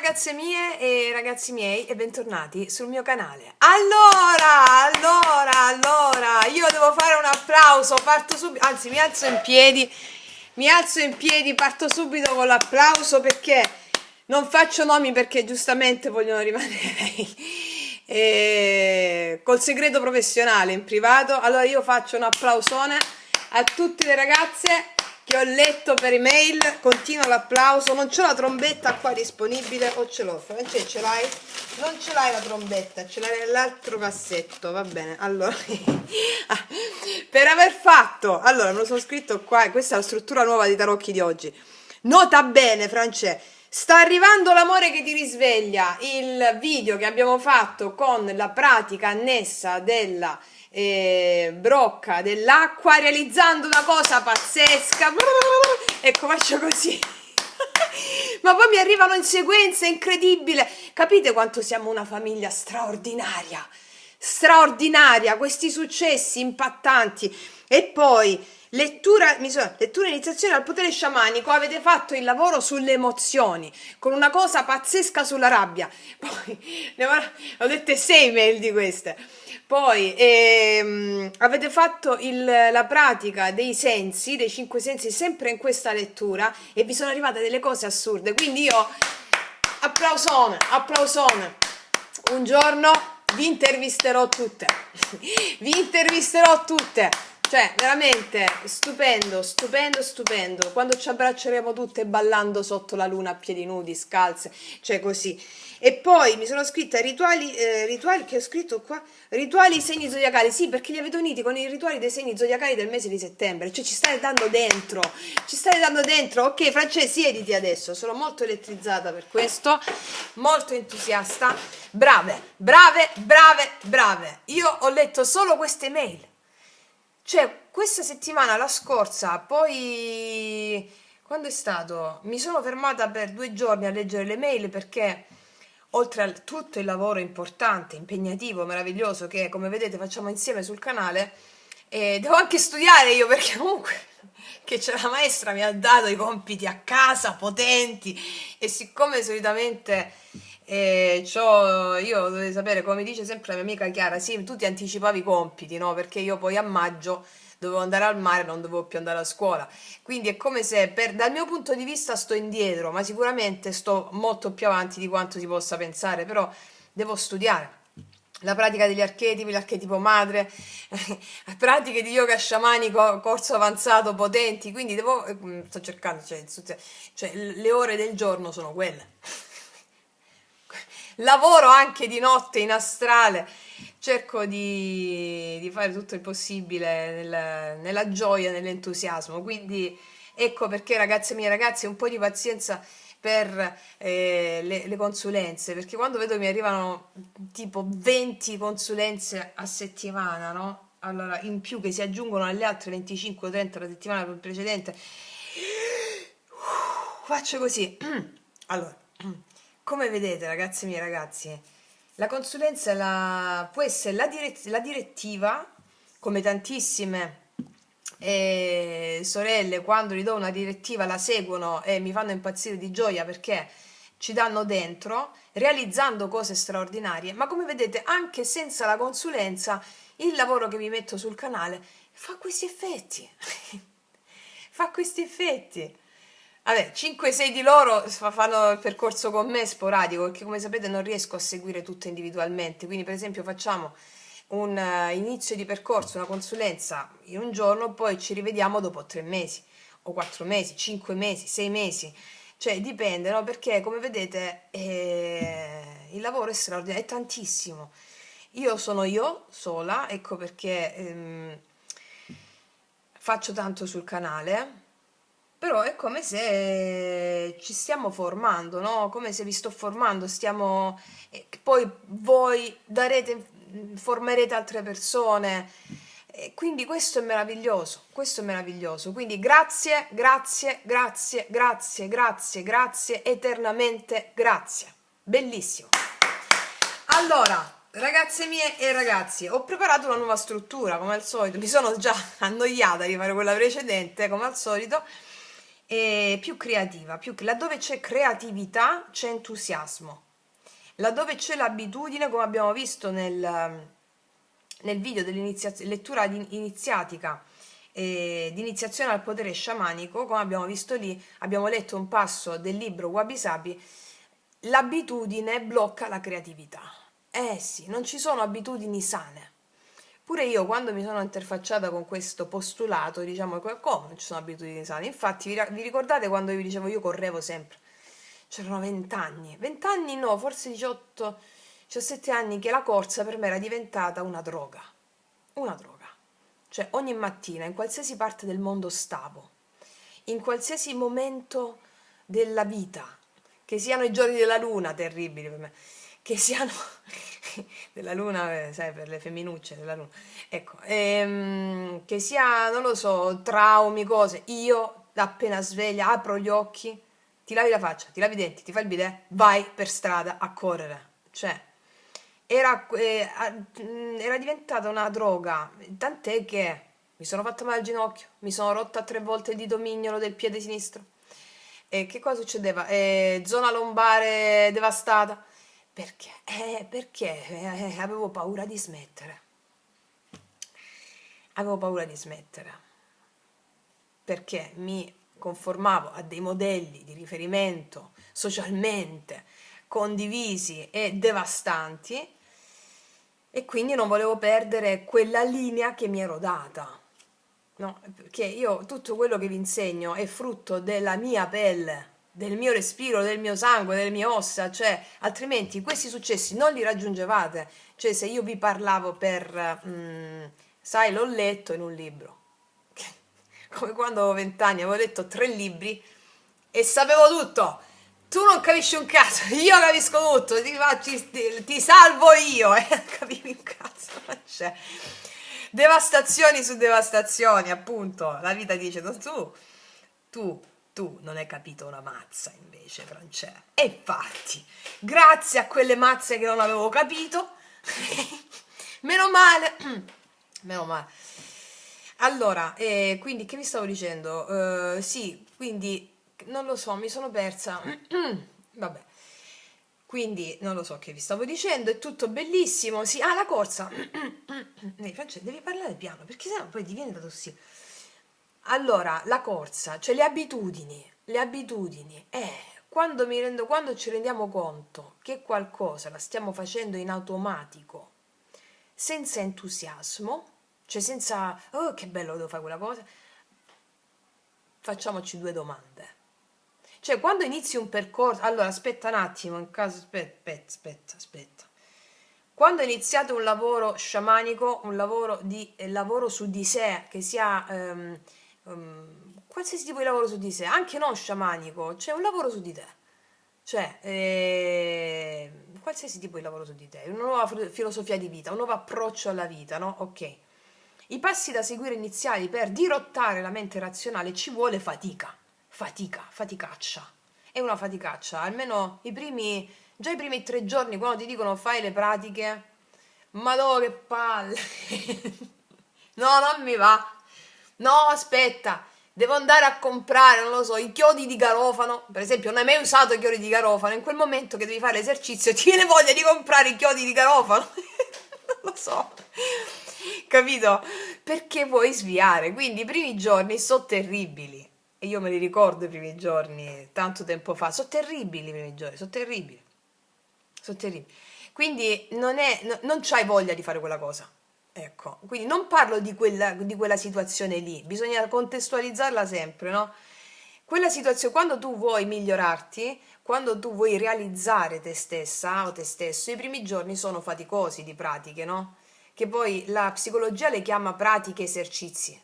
ragazze mie e ragazzi miei e bentornati sul mio canale. Allora, io devo fare un applauso, parto subito, anzi mi alzo in piedi, parto subito con l'applauso perché non faccio nomi perché giustamente vogliono rimanere col segreto professionale in privato. Allora io faccio un applausone a tutte le ragazze che ho letto per email, continua l'applauso. Non c'ho la trombetta qua disponibile, o ce l'ho? Francesca, ce l'hai? Non ce l'hai la trombetta, ce l'hai nell'altro cassetto, va bene. Allora, per aver fatto, allora me lo sono scritto qua, questa è la struttura nuova di Tarocchi di oggi. Nota bene, Francesca, sta arrivando l'amore che ti risveglia, il video che abbiamo fatto con la pratica annessa della brocca dell'acqua, realizzando una cosa pazzesca. Ecco, faccio così. Ma poi mi arrivano in sequenza, è incredibile. Capite quanto siamo una famiglia straordinaria, questi successi impattanti. E poi lettura iniziazione al potere sciamanico, avete fatto il lavoro sulle emozioni con una cosa pazzesca sulla rabbia. Poi ho dette 6 mail di queste. Poi avete fatto la pratica dei sensi, dei 5 sensi, sempre in questa lettura, e vi sono arrivate delle cose assurde. Quindi io, applausone. Un giorno vi intervisterò tutte. Cioè, veramente stupendo. Quando ci abbracceremo tutte ballando sotto la luna a piedi nudi, scalze, cioè così. E poi mi sono scritta rituali che ho scritto qua, rituali segni zodiacali, sì, perché li avete uniti con i rituali dei segni zodiacali del mese di settembre, cioè ci state dando dentro. Ok, Francesca, siediti adesso, sono molto elettrizzata per questo, molto entusiasta. Brave. Io ho letto solo queste mail. Cioè, questa settimana, la scorsa, poi quando è stato? Mi sono fermata per 2 giorni a leggere le mail perché oltre a tutto il lavoro importante, impegnativo, meraviglioso che come vedete facciamo insieme sul canale, devo anche studiare io perché comunque che c'è la maestra mi ha dato i compiti a casa potenti e siccome solitamente io dovete sapere, come dice sempre la mia amica Chiara, sì, tu ti anticipavi i compiti, no? Perché io poi a maggio dovevo andare al mare, non dovevo più andare a scuola, quindi è come se dal mio punto di vista sto indietro, ma sicuramente sto molto più avanti di quanto si possa pensare, però devo studiare la pratica degli archetipi, l'archetipo madre, pratiche di yoga sciamanico, corso avanzato, potenti, quindi sto cercando, cioè le ore del giorno sono quelle. Lavoro anche di notte in astrale, cerco di fare tutto il possibile nella gioia, nell'entusiasmo, quindi ecco perché ragazze mie ragazzi un po' di pazienza per le consulenze, perché quando vedo mi arrivano tipo 20 consulenze a settimana, no? Allora in più che si aggiungono alle altre 25 o 30 la settimana precedente, faccio così. Allora, come vedete ragazzi miei ragazzi, la consulenza può essere la direttiva, come tantissime sorelle quando gli do una direttiva la seguono e mi fanno impazzire di gioia perché ci danno dentro, realizzando cose straordinarie, ma come vedete anche senza la consulenza il lavoro che vi metto sul canale fa questi effetti. Vabbè, 5-6 di loro fanno il percorso con me sporadico, perché come sapete non riesco a seguire tutte individualmente, quindi per esempio facciamo un inizio di percorso, una consulenza in un giorno, poi ci rivediamo dopo 3 mesi, o 4 mesi, 5 mesi, 6 mesi, cioè dipende, no? Perché come vedete il lavoro è straordinario, è tantissimo. Io sono io sola, ecco perché faccio tanto sul canale. Però è come se ci stiamo formando, no? Come se vi sto formando, poi voi formerete altre persone. E quindi questo è meraviglioso, Quindi grazie, eternamente grazie. Bellissimo. Allora, ragazze mie e ragazzi, ho preparato una nuova struttura, come al solito. Mi sono già annoiata di fare quella precedente, come al solito. e più creativa, laddove c'è creatività c'è entusiasmo, laddove c'è l'abitudine, come abbiamo visto nel video lettura iniziatica di iniziazione al potere sciamanico, come abbiamo visto lì, abbiamo letto un passo del libro Wabi Sabi, l'abitudine blocca la creatività. Eh sì, non ci sono abitudini sane. Pure io quando mi sono interfacciata con questo postulato, diciamo, come non ci sono abitudini sane? Infatti vi ricordate quando vi dicevo io correvo sempre? C'erano 20 anni no, forse 18, 17 anni che la corsa per me era diventata una droga. Una droga. Cioè ogni mattina, in qualsiasi parte del mondo stavo, in qualsiasi momento della vita, che siano i giorni della luna, terribili per me, che siano della luna, sai, per le femminucce della luna, ecco, che sia, non lo so, traumi, cose, io appena sveglia apro gli occhi, ti lavi la faccia, ti lavi i denti, ti fai il bidet, vai per strada a correre, cioè era diventata una droga, tant'è che mi sono fatta male al ginocchio, mi sono rotta 3 volte il dito mignolo del piede sinistro. E che cosa succedeva? Zona lombare devastata. Perché? Perché avevo paura di smettere. Avevo paura di smettere. Perché mi conformavo a dei modelli di riferimento socialmente condivisi e devastanti e quindi non volevo perdere quella linea che mi ero data. No, perché io tutto quello che vi insegno è frutto della mia pelle, del mio respiro, del mio sangue, delle mie ossa, cioè altrimenti questi successi non li raggiungevate. Cioè se io vi parlavo sai, l'ho letto in un libro. Come quando avevo 20 anni, avevo letto 3 libri e sapevo tutto. Tu non capisci un cazzo, io capisco tutto, ti salvo io, capivi un cazzo, non c'è. Devastazioni su devastazioni, appunto, la vita dice, no, tu non hai capito una mazza invece, Francesca. E infatti, grazie a quelle mazze che non avevo capito, meno male, meno male. Allora, quindi che vi stavo dicendo? Sì, quindi non lo so, mi sono persa. Vabbè. Quindi non lo so che vi stavo dicendo, è tutto bellissimo. Sì, la corsa. Francesco, devi parlare piano perché sennò poi ti viene da tossire. Allora, la corsa, cioè le abitudini, quando ci rendiamo conto che qualcosa la stiamo facendo in automatico, senza entusiasmo, cioè senza, oh che bello devo fare quella cosa, facciamoci 2 domande. Cioè, quando inizi un percorso, allora aspetta un attimo, in caso, aspetta. Quando iniziate un lavoro sciamanico, un lavoro su di sé, che sia qualsiasi tipo di lavoro su di sé, anche non sciamanico, cioè un lavoro su di te, cioè qualsiasi tipo di lavoro su di te, una nuova filosofia di vita, un nuovo approccio alla vita, no? Ok. I passi da seguire iniziali per dirottare la mente razionale ci vuole faticaccia. È una faticaccia, almeno già i primi 3 giorni quando ti dicono fai le pratiche, madò che palle, no, non mi va, no, aspetta, devo andare a comprare, non lo so, i chiodi di garofano, per esempio non hai mai usato i chiodi di garofano, in quel momento che devi fare l'esercizio ti viene voglia di comprare i chiodi di garofano, non lo so, capito? Perché vuoi sviare, quindi i primi giorni sono terribili. E io me li ricordo i primi giorni, tanto tempo fa, sono terribili i primi giorni, sono terribili. Quindi non c'hai voglia di fare quella cosa. Ecco, quindi non parlo di quella situazione lì, bisogna contestualizzarla sempre, no? Quella situazione, quando tu vuoi migliorarti, quando tu vuoi realizzare te stessa o te stesso, i primi giorni sono faticosi di pratiche, no? Che poi la psicologia le chiama pratiche esercizi,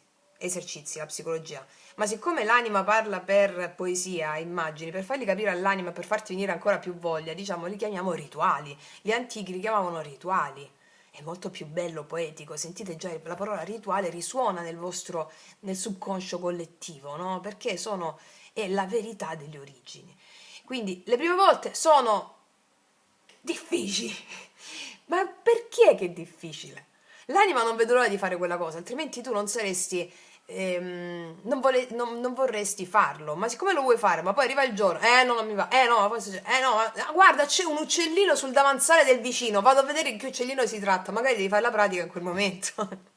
la psicologia. Ma siccome l'anima parla per poesia, immagini, per farli capire all'anima, per farti venire ancora più voglia, diciamo, li chiamiamo rituali. Gli antichi li chiamavano rituali. È molto più bello, poetico. Sentite già la parola rituale risuona nel subconscio collettivo, no? Perché è la verità delle origini. Quindi le prime volte sono difficili. Ma perché che è difficile? L'anima non vede l'ora di fare quella cosa, altrimenti tu non saresti non vorresti farlo, ma siccome lo vuoi fare, ma poi arriva il giorno, no, non mi va, no, ma poi no, guarda, c'è un uccellino sul davanzale del vicino, vado a vedere di che uccellino si tratta, magari devi fare la pratica in quel momento.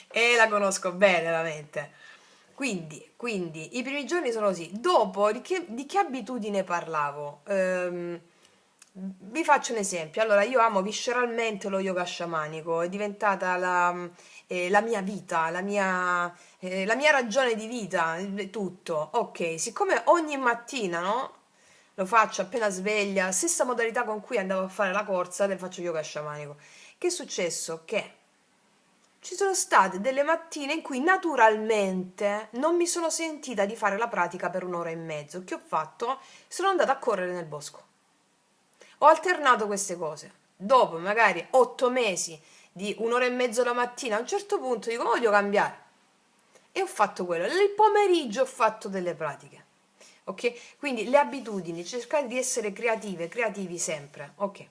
E la conosco bene la mente. Quindi, i primi giorni sono così. Dopo, di che abitudine parlavo? Vi faccio un esempio. Allora, io amo visceralmente lo yoga sciamanico, è diventata la mia vita, la mia ragione di vita, tutto. Ok, siccome ogni mattina, no? Lo faccio appena sveglia, stessa modalità con cui andavo a fare la corsa, del faccio yoga sciamanico. Che è successo? Che ci sono state delle mattine in cui naturalmente non mi sono sentita di fare la pratica per un'ora e mezzo. Che ho fatto? Sono andata a correre nel bosco. Ho alternato queste cose. Dopo magari 8 mesi di un'ora e mezzo la mattina, a un certo punto dico voglio cambiare. E ho fatto quello. Nel pomeriggio ho fatto delle pratiche. Ok? Quindi le abitudini, cercate di essere creative, creativi sempre. Ok.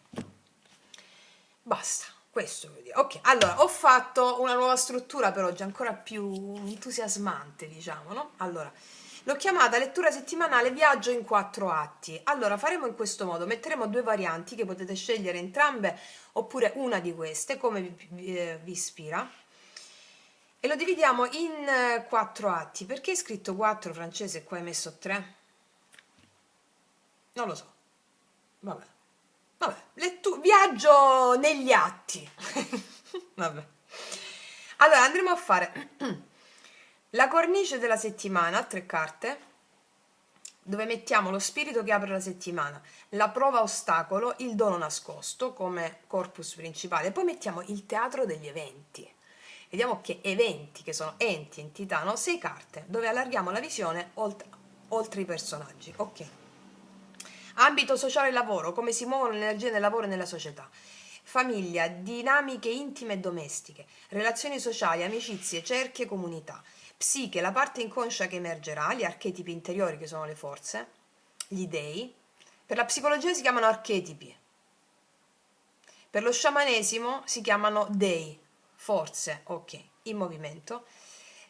Basta, questo voglio dire. Ok, allora ho fatto una nuova struttura per oggi, ancora più entusiasmante, diciamo, no? Allora, l'ho chiamata lettura settimanale viaggio in 4 atti. Allora, faremo in questo modo, metteremo 2 varianti che potete scegliere entrambe oppure una di queste, come vi ispira. E lo dividiamo in 4 atti. Perché hai scritto 4 francese e qua hai messo 3? Non lo so. Vabbè. Vabbè, viaggio negli atti. Vabbè. Allora, andremo a fare la cornice della settimana a 3 carte, dove mettiamo lo spirito che apre la settimana, la prova ostacolo, il dono nascosto come corpus principale, poi mettiamo il teatro degli eventi. Vediamo che eventi, che sono enti, entità, no? 6 carte, dove allarghiamo la visione oltre i personaggi. Ok. Ambito sociale e lavoro, come si muovono le energie nel lavoro e nella società. Famiglia, dinamiche intime e domestiche, relazioni sociali, amicizie, cerchie, comunità. Psiche, la parte inconscia che emergerà, gli archetipi interiori che sono le forze, gli dei. Per la psicologia si chiamano archetipi. Per lo sciamanesimo si chiamano dei, forze, ok, in movimento.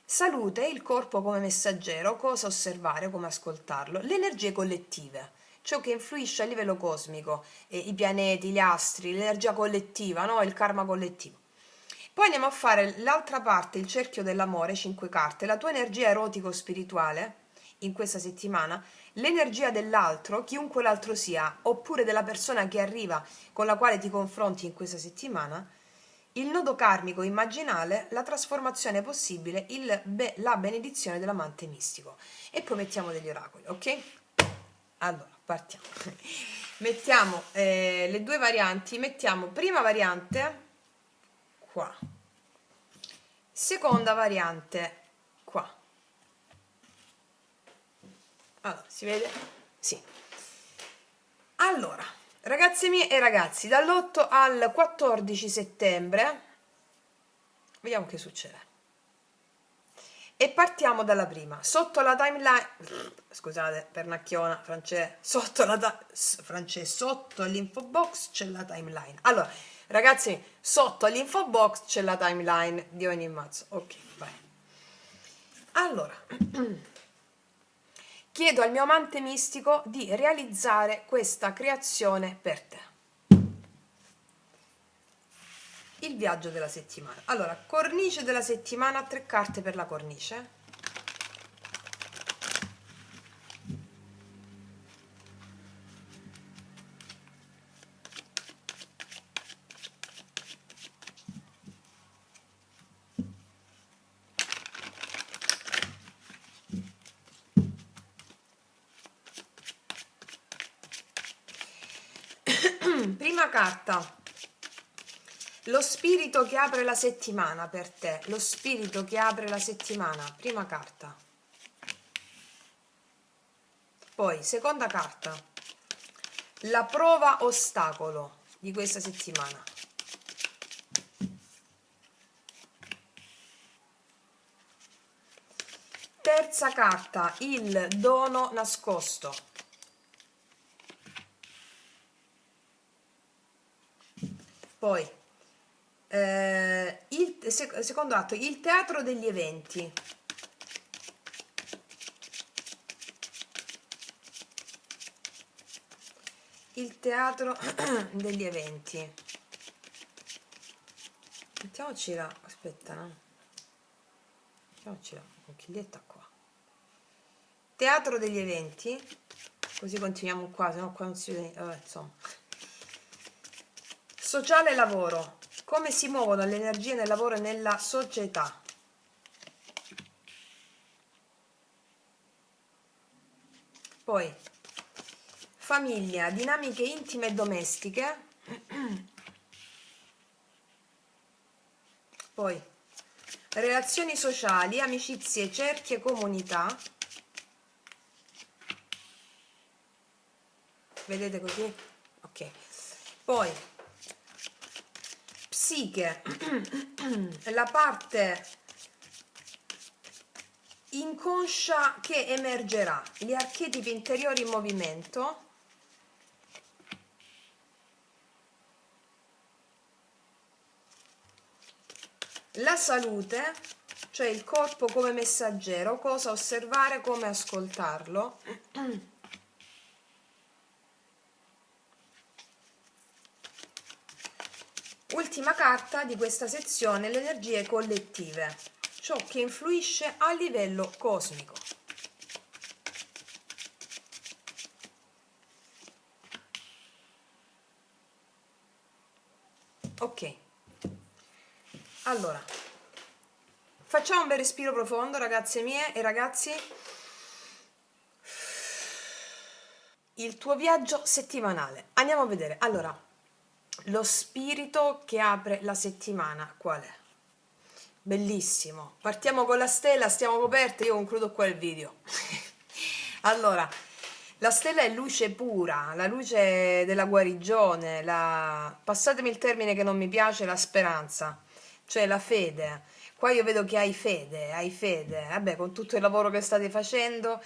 Salute, il corpo come messaggero, cosa osservare, come ascoltarlo. Le energie collettive, ciò che influisce a livello cosmico, i pianeti, gli astri, l'energia collettiva, no? Il karma collettivo. Poi andiamo a fare l'altra parte, il cerchio dell'amore, 5 carte, la tua energia erotico-spirituale in questa settimana, l'energia dell'altro, chiunque l'altro sia, oppure della persona che arriva con la quale ti confronti in questa settimana, il nodo karmico immaginale, la trasformazione possibile, la benedizione dell'amante mistico. E poi mettiamo degli oracoli, ok? Allora, partiamo. Mettiamo le 2 varianti, mettiamo prima variante qua, seconda variante qua. Allora, si vede? Sì. Allora, ragazze mie e ragazzi, dall'8 al 14 settembre, vediamo che succede. E partiamo dalla prima. Sotto la timeline, scusate, pernacchiona, sotto l'info box c'è la timeline. Allora, ragazzi, sotto l'info box c'è la timeline di ogni mazzo. Ok, vai. Allora, chiedo al mio amante mistico di realizzare questa creazione per te. Il viaggio della settimana. Allora, cornice della settimana, 3 carte per la cornice. Prima carta. Lo spirito che apre la settimana per te, lo spirito che apre la settimana, prima carta. Poi, seconda carta, la prova ostacolo di questa settimana. Terza carta, il dono nascosto. Poi, Secondo atto, il teatro degli eventi. Il teatro degli eventi. Mettiamoci la... aspetta, no? Mettiamoci la conchiglietta qua. Teatro degli eventi. Così continuiamo qua, sennò qua non si vede... Vabbè, insomma. Sociale e lavoro. Come si muovono le energie nel lavoro e nella società? Poi, famiglia, dinamiche intime e domestiche. Poi, relazioni sociali, amicizie, cerchie, comunità. Vedete così? Ok. Poi, psiche, la parte inconscia che emergerà, gli archetipi interiori in movimento. La salute, cioè il corpo come messaggero, cosa osservare, come ascoltarlo. Ultima carta di questa sezione, le energie collettive, ciò che influisce a livello cosmico. Ok, allora facciamo un bel respiro profondo, ragazze mie e ragazzi. Il tuo viaggio settimanale, andiamo a vedere. Allora, lo spirito che apre la settimana qual è? Bellissimo, partiamo con la stella, stiamo coperte, io concludo qua il video. Allora, la stella è luce pura, la luce della guarigione, passatemi il termine che non mi piace, la speranza, cioè la fede. Qua io vedo che hai fede, vabbè, con tutto il lavoro che state facendo.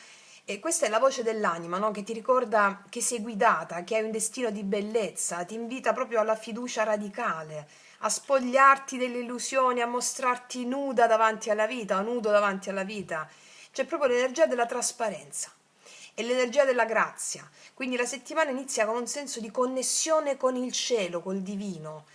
E questa è la voce dell'anima, no? Che ti ricorda che sei guidata, che hai un destino di bellezza, ti invita proprio alla fiducia radicale, a spogliarti delle illusioni, a mostrarti nuda davanti alla vita, o nudo davanti alla vita. C'è proprio l'energia della trasparenza e l'energia della grazia. Quindi la settimana inizia con un senso di connessione con il cielo, col divino.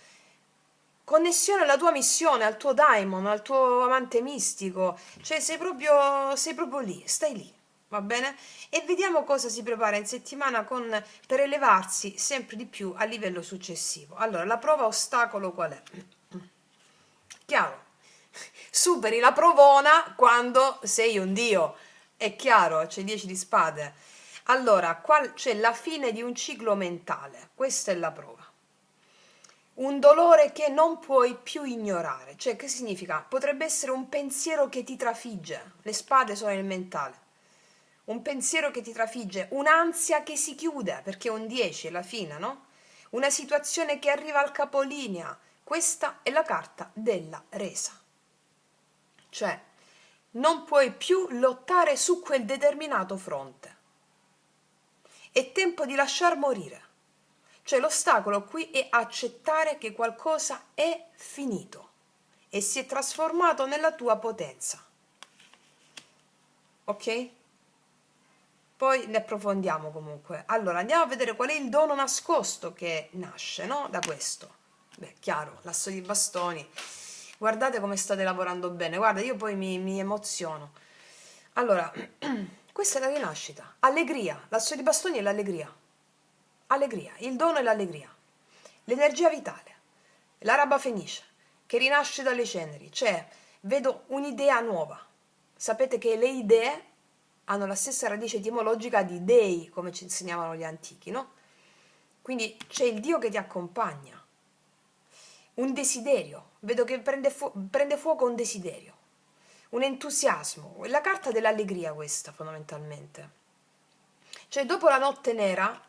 Connessione alla tua missione, al tuo daimon, al tuo amante mistico. Cioè sei proprio lì, stai lì. Va bene? E vediamo cosa si prepara in settimana per elevarsi sempre di più a livello successivo. Allora, la prova ostacolo qual è? Chiaro? Superi la provona quando sei un dio. È chiaro, c'è 10 di spade. Allora, qua c'è la fine di un ciclo mentale. Questa è la prova. Un dolore che non puoi più ignorare. Cioè, che significa? Potrebbe essere un pensiero che ti trafigge. Le spade sono il mentale. Un pensiero che ti trafigge, un'ansia che si chiude, perché è un 10 è la fine, no? Una situazione che arriva al capolinea. Questa è la carta della resa. Cioè, non puoi più lottare su quel determinato fronte. È tempo di lasciar morire. Cioè, l'ostacolo qui è accettare che qualcosa è finito e si è trasformato nella tua potenza. Ok? Poi ne approfondiamo comunque. Allora, andiamo a vedere qual è il dono nascosto che nasce, no? Da questo. Beh, chiaro, l'asso di bastoni. Guardate come state lavorando bene. Guarda, io poi mi emoziono. Allora, questa è la rinascita. Allegria. L'asso di bastoni è l'allegria. Allegria. Il dono è l'allegria. L'energia vitale. L'araba fenice, che rinasce dalle ceneri. Cioè, vedo un'idea nuova. Sapete che le idee hanno la stessa radice etimologica di dei, come ci insegnavano gli antichi, no? Quindi c'è il Dio che ti accompagna. Un desiderio, vedo che prende fuoco un desiderio, un entusiasmo, è la carta dell'allegria questa fondamentalmente. Cioè dopo la notte nera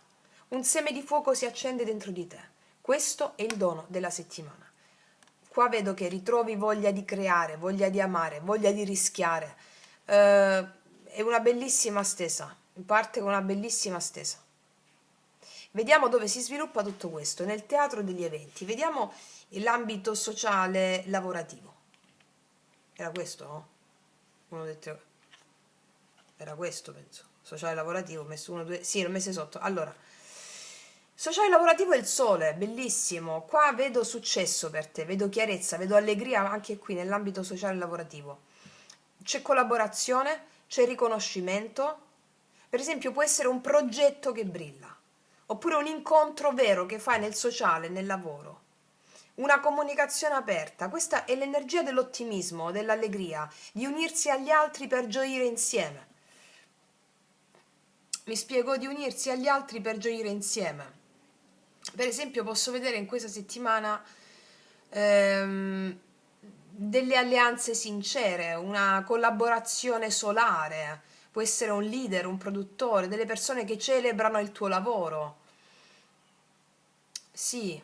un seme di fuoco si accende dentro di te, questo è il dono della settimana. Qua vedo che ritrovi voglia di creare, voglia di amare, voglia di rischiare, è una bellissima stesa, parte con una bellissima stesa. Vediamo dove si sviluppa tutto questo, nel teatro degli eventi. Vediamo l'ambito sociale lavorativo. Era questo, no? Uno dei tre. Era questo, penso. Sociale lavorativo, ho messo uno, due. Sì, l'ho messo sotto. Allora, sociale lavorativo è il sole, bellissimo. Qua vedo successo per te, vedo chiarezza, vedo allegria anche qui nell'ambito sociale lavorativo. C'è collaborazione, c'è riconoscimento. Per esempio, può essere un progetto che brilla, oppure un incontro vero che fai nel sociale, nel lavoro. Una comunicazione aperta, questa è l'energia dell'ottimismo, dell'allegria, di unirsi agli altri per gioire insieme. Mi spiego, di unirsi agli altri per gioire insieme. Per esempio, posso vedere in questa settimana delle alleanze sincere, una collaborazione solare, può essere un leader, un produttore, delle persone che celebrano il tuo lavoro. Sì,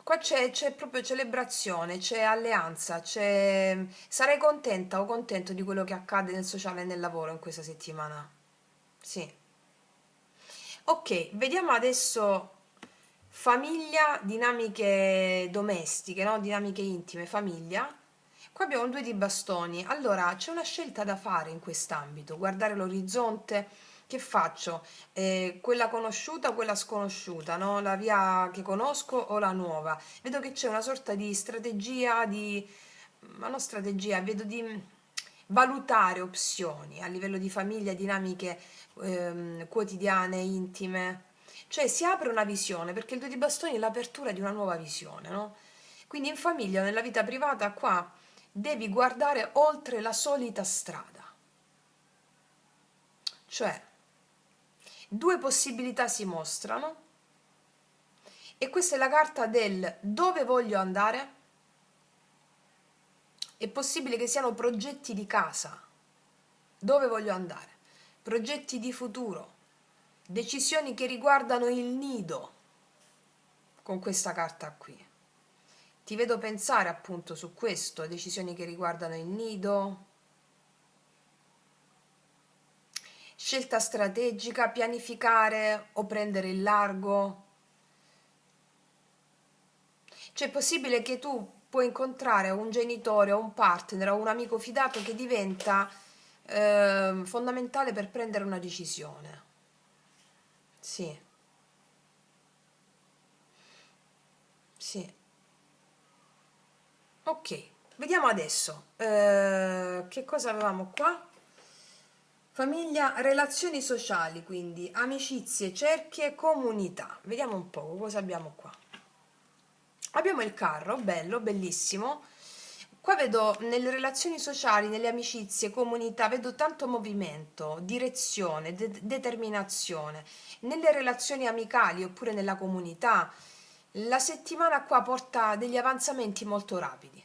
qua c'è proprio celebrazione, c'è alleanza, sarai contenta o contento di quello che accade nel sociale e nel lavoro in questa settimana. Sì. Ok, vediamo adesso famiglia, dinamiche domestiche, no? Dinamiche intime, famiglia. Qua abbiamo il due di bastoni. Allora, c'è una scelta da fare in quest'ambito, guardare l'orizzonte. Che faccio? Quella conosciuta o quella sconosciuta, no? La via che conosco o la nuova? Vedo che c'è una sorta di strategia, ma non strategia, vedo di valutare opzioni a livello di famiglia, dinamiche quotidiane, intime. Cioè si apre una visione, perché il due di bastoni è l'apertura di una nuova visione, no? Quindi in famiglia, nella vita privata, qua devi guardare oltre la solita strada. Cioè, due possibilità si mostrano e questa è la carta del dove voglio andare. È possibile che siano progetti di casa, dove voglio andare, progetti di futuro, decisioni che riguardano il nido con questa carta qui. Ti vedo pensare appunto su questo, decisioni che riguardano il nido, scelta strategica, pianificare o prendere il largo. Cioè è possibile che tu puoi incontrare un genitore o un partner o un amico fidato che diventa fondamentale per prendere una decisione. Sì, sì. Ok, vediamo adesso che cosa avevamo qua. Famiglia, relazioni sociali, quindi amicizie, cerchie, comunità. Vediamo un po' cosa abbiamo qua. Abbiamo il carro, bello, bellissimo. Qua vedo nelle relazioni sociali, nelle amicizie, comunità, vedo tanto movimento, direzione, determinazione. Nelle relazioni amicali oppure nella comunità, la settimana qua porta degli avanzamenti molto rapidi,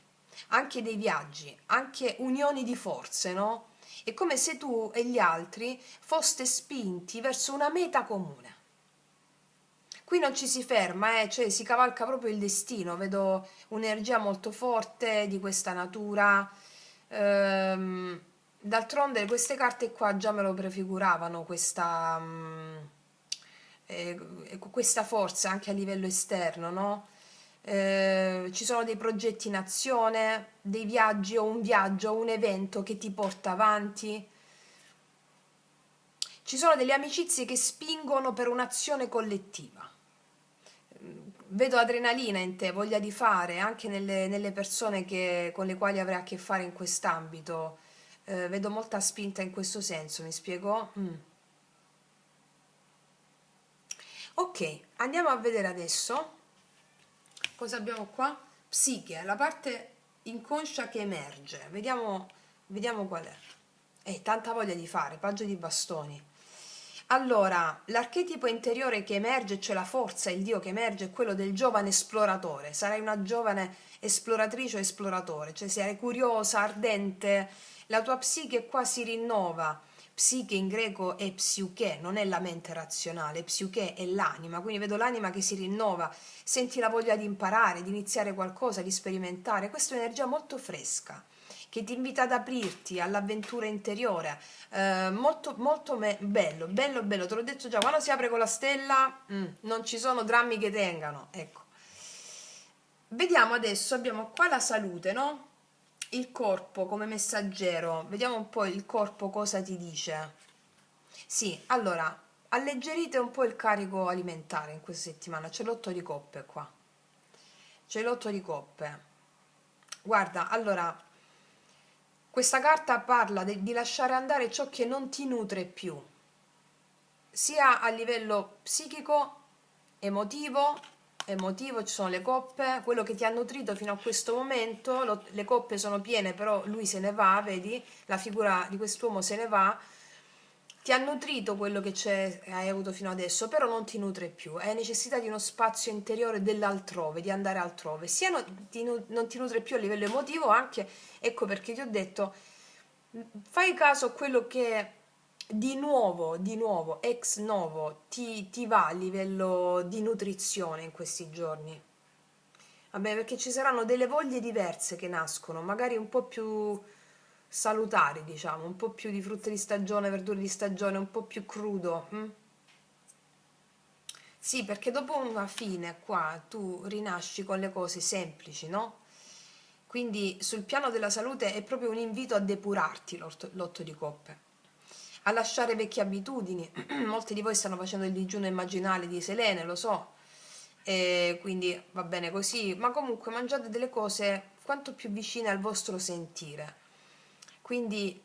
anche dei viaggi, anche unioni di forze, no? È come se tu e gli altri foste spinti verso una meta comune. Qui non ci si ferma, cioè si cavalca proprio il destino, vedo un'energia molto forte di questa natura. D'altronde queste carte qua già me lo prefiguravano, questa forza anche a livello esterno, no? Ci sono dei progetti in azione, dei viaggi o un viaggio o un evento che ti porta avanti. Ci sono delle amicizie che spingono per un'azione collettiva. Vedo adrenalina in te, voglia di fare, anche nelle persone con le quali avrai a che fare in quest'ambito. Vedo molta spinta in questo senso, mi spiego? Ok, andiamo a vedere adesso cosa abbiamo qua. Psiche, la parte inconscia che emerge. Vediamo qual è. Tanta voglia di fare, paggio di bastoni. Allora, l'archetipo interiore che emerge, cioè la forza, il Dio che emerge, è quello del giovane esploratore. Sarai una giovane esploratrice o esploratore, cioè sarai curiosa, ardente, la tua psiche qua si rinnova. Psiche in greco è psiche, non è la mente razionale, psiche è l'anima, quindi vedo l'anima che si rinnova, senti la voglia di imparare, di iniziare qualcosa, di sperimentare. Questa è un'energia molto fresca. che ti invita ad aprirti all'avventura interiore. Molto molto bello, bello, bello, te l'ho detto già, quando si apre con la stella non ci sono drammi che tengano, ecco. Vediamo adesso, abbiamo qua la salute, no? Il corpo come messaggero, vediamo un po' il corpo cosa ti dice. Sì, allora, alleggerite un po' il carico alimentare in questa settimana, c'è l'otto di coppe qua, c'è l'otto di coppe. Guarda, allora, questa carta parla di lasciare andare ciò che non ti nutre più, sia a livello psichico, emotivo, emotivo ci sono le coppe, quello che ti ha nutrito fino a questo momento, le coppe sono piene, però lui se ne va, vedi, la figura di quest'uomo se ne va, ti ha nutrito quello che hai avuto fino adesso, però non ti nutre più, hai necessità di uno spazio interiore dell'altrove, di andare altrove, sia non ti nutre più a livello emotivo, anche, ecco perché ti ho detto, fai caso a quello che di nuovo, ex novo, ti va a livello di nutrizione in questi giorni. Vabbè, perché ci saranno delle voglie diverse che nascono, magari un po' più salutari, diciamo, un po' più di frutta di stagione, verdure di stagione, un po' più crudo. Sì, perché dopo una fine qua tu rinasci con le cose semplici, no? Quindi sul piano della salute è proprio un invito a depurarti l'otto di coppe, a lasciare vecchie abitudini. Molti di voi stanno facendo il digiuno immaginale di Selene, lo so, e quindi va bene così, ma comunque mangiate delle cose quanto più vicine al vostro sentire. Quindi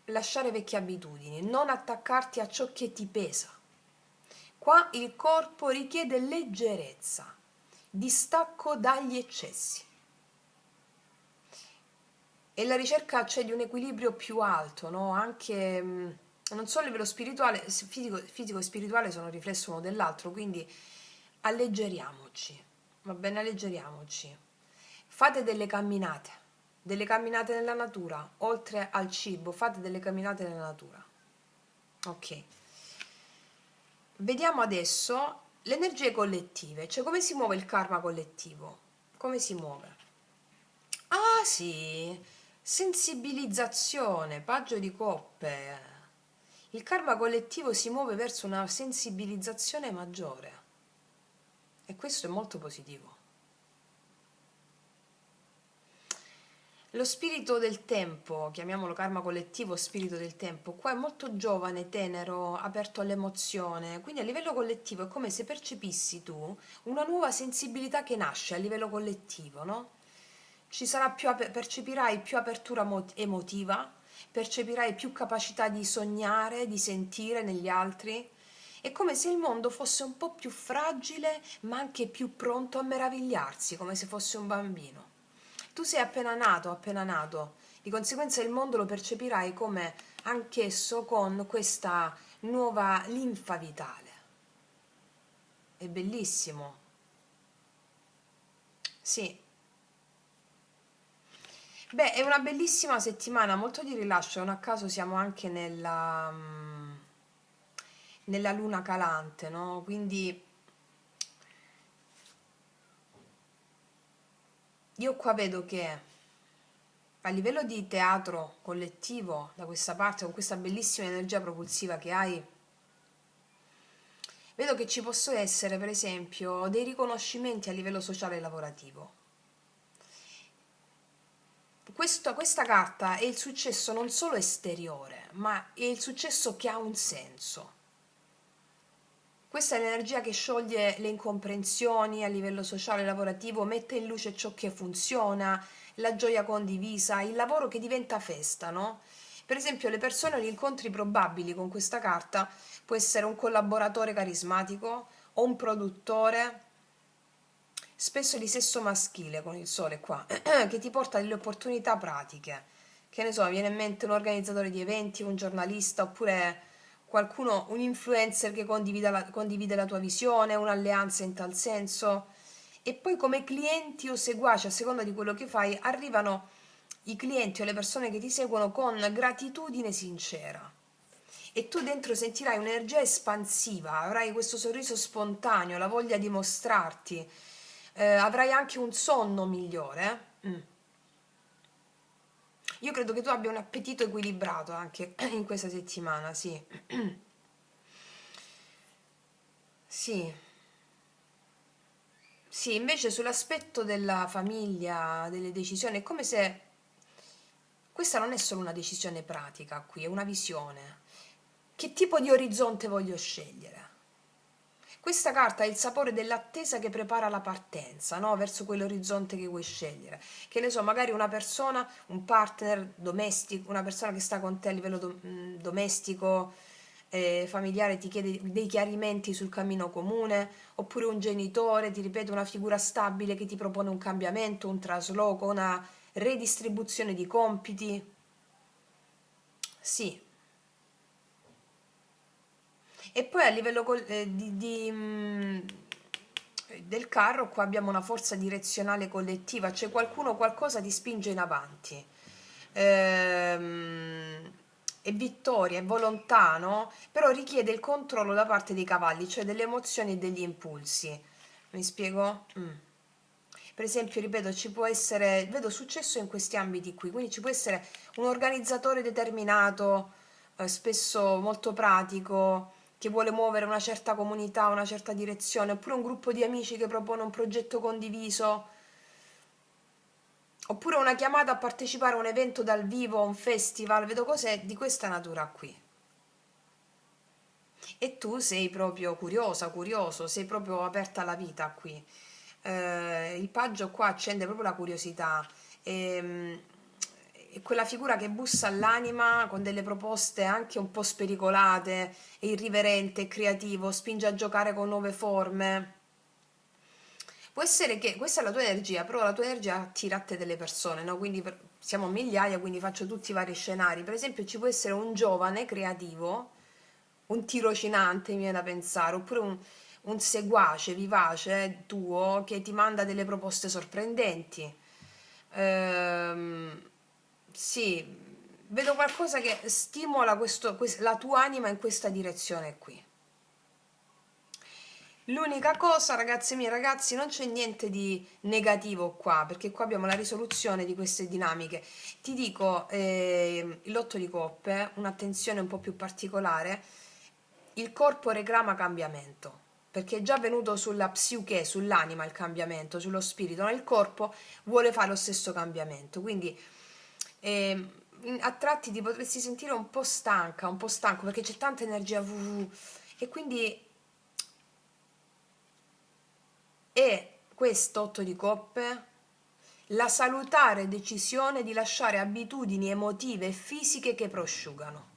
lasciare vecchie abitudini, non attaccarti a ciò che ti pesa. Qua il corpo richiede leggerezza, distacco dagli eccessi. E la ricerca c'è di un equilibrio più alto, no? Anche non solo a livello spirituale, fisico e spirituale sono riflesso uno dell'altro, quindi alleggeriamoci, va bene, alleggeriamoci. Fate delle camminate nella natura, oltre al cibo, fate delle camminate nella natura. Ok. Vediamo adesso le energie collettive, cioè come si muove il karma collettivo. Come si muove? Ah sì, sensibilizzazione, paggio di coppe. Il karma collettivo si muove verso una sensibilizzazione maggiore e questo è molto positivo. Lo spirito del tempo, chiamiamolo karma collettivo, spirito del tempo, qua è molto giovane, tenero, aperto all'emozione, quindi a livello collettivo è come se percepissi tu una nuova sensibilità che nasce a livello collettivo, no? Ci sarà percepirai più apertura emotiva, percepirai più capacità di sognare, di sentire negli altri. È come se il mondo fosse un po' più fragile, ma anche più pronto a meravigliarsi, come se fosse un bambino. Tu sei appena nato, di conseguenza il mondo lo percepirai come anch'esso con questa nuova linfa vitale. È bellissimo. Sì. Beh, è una bellissima settimana, molto di rilascio, non a caso siamo anche nella luna calante, no? Quindi io qua vedo che a livello di teatro collettivo, da questa parte, con questa bellissima energia propulsiva che hai, vedo che ci possono essere, per esempio, dei riconoscimenti a livello sociale e lavorativo. Questa carta è il successo non solo esteriore, ma è il successo che ha un senso. Questa è l'energia che scioglie le incomprensioni a livello sociale e lavorativo, mette in luce ciò che funziona, la gioia condivisa, il lavoro che diventa festa, no? Per esempio, le persone o gli incontri probabili con questa carta può essere un collaboratore carismatico o un produttore, spesso di sesso maschile con il sole qua, che ti porta delle opportunità pratiche. Che ne so, mi viene in mente un organizzatore di eventi, un giornalista oppure qualcuno, un influencer che condivide la tua visione, un'alleanza in tal senso. E poi come clienti o seguaci, a seconda di quello che fai, arrivano i clienti o le persone che ti seguono con gratitudine sincera. E tu dentro sentirai un'energia espansiva, avrai questo sorriso spontaneo, la voglia di mostrarti, avrai anche un sonno migliore. Io credo che tu abbia un appetito equilibrato anche in questa settimana, sì. Sì, sì, invece sull'aspetto della famiglia, delle decisioni, è come se questa non è solo una decisione pratica qui, è una visione. Che tipo di orizzonte voglio scegliere? Questa carta ha il sapore dell'attesa che prepara la partenza, no? Verso quell'orizzonte che vuoi scegliere. Che ne so, magari una persona, un partner domestico, una persona che sta con te a livello domestico, familiare, ti chiede dei chiarimenti sul cammino comune, oppure un genitore, ti ripete, una figura stabile che ti propone un cambiamento, un trasloco, una redistribuzione di compiti. Sì, e poi a livello del carro, qua abbiamo una forza direzionale collettiva, cioè qualcuno qualcosa ti spinge in avanti. È vittoria, è volontà, no? Però richiede il controllo da parte dei cavalli, cioè delle emozioni e degli impulsi. Mi spiego? Per esempio, ripeto, ci può essere, vedo successo in questi ambiti qui, quindi ci può essere un organizzatore determinato, spesso molto pratico, che vuole muovere una certa comunità, una certa direzione, oppure un gruppo di amici che propone un progetto condiviso, oppure una chiamata a partecipare a un evento dal vivo, a un festival, vedo cose di questa natura qui. E tu sei proprio curiosa, curioso, sei proprio aperta alla vita qui. Il paggio qua accende proprio la curiosità. E, è quella figura che bussa all'anima con delle proposte anche un po' spericolate, è irriverente, è creativo, spinge a giocare con nuove forme. Può essere che questa è la tua energia, però la tua energia attira a te delle persone, no? Quindi siamo migliaia, quindi faccio tutti i vari scenari. Per esempio, ci può essere un giovane creativo, un tirocinante, mi viene da pensare, oppure un seguace vivace tuo che ti manda delle proposte sorprendenti. Ehm, sì, vedo qualcosa che stimola la tua anima in questa direzione qui. L'unica cosa, ragazze mie, ragazzi, non c'è niente di negativo qua, perché qua abbiamo la risoluzione di queste dinamiche. Ti dico, l'otto di coppe, un'attenzione un po' più particolare, il corpo reclama cambiamento, perché è già venuto sulla psiche, sull'anima il cambiamento, sullo spirito, ma il corpo vuole fare lo stesso cambiamento. Quindi a tratti ti potresti sentire un po' stanca, un po' stanco, perché c'è tanta energia, e quindi è questo otto di coppe la salutare decisione di lasciare abitudini emotive e fisiche che prosciugano.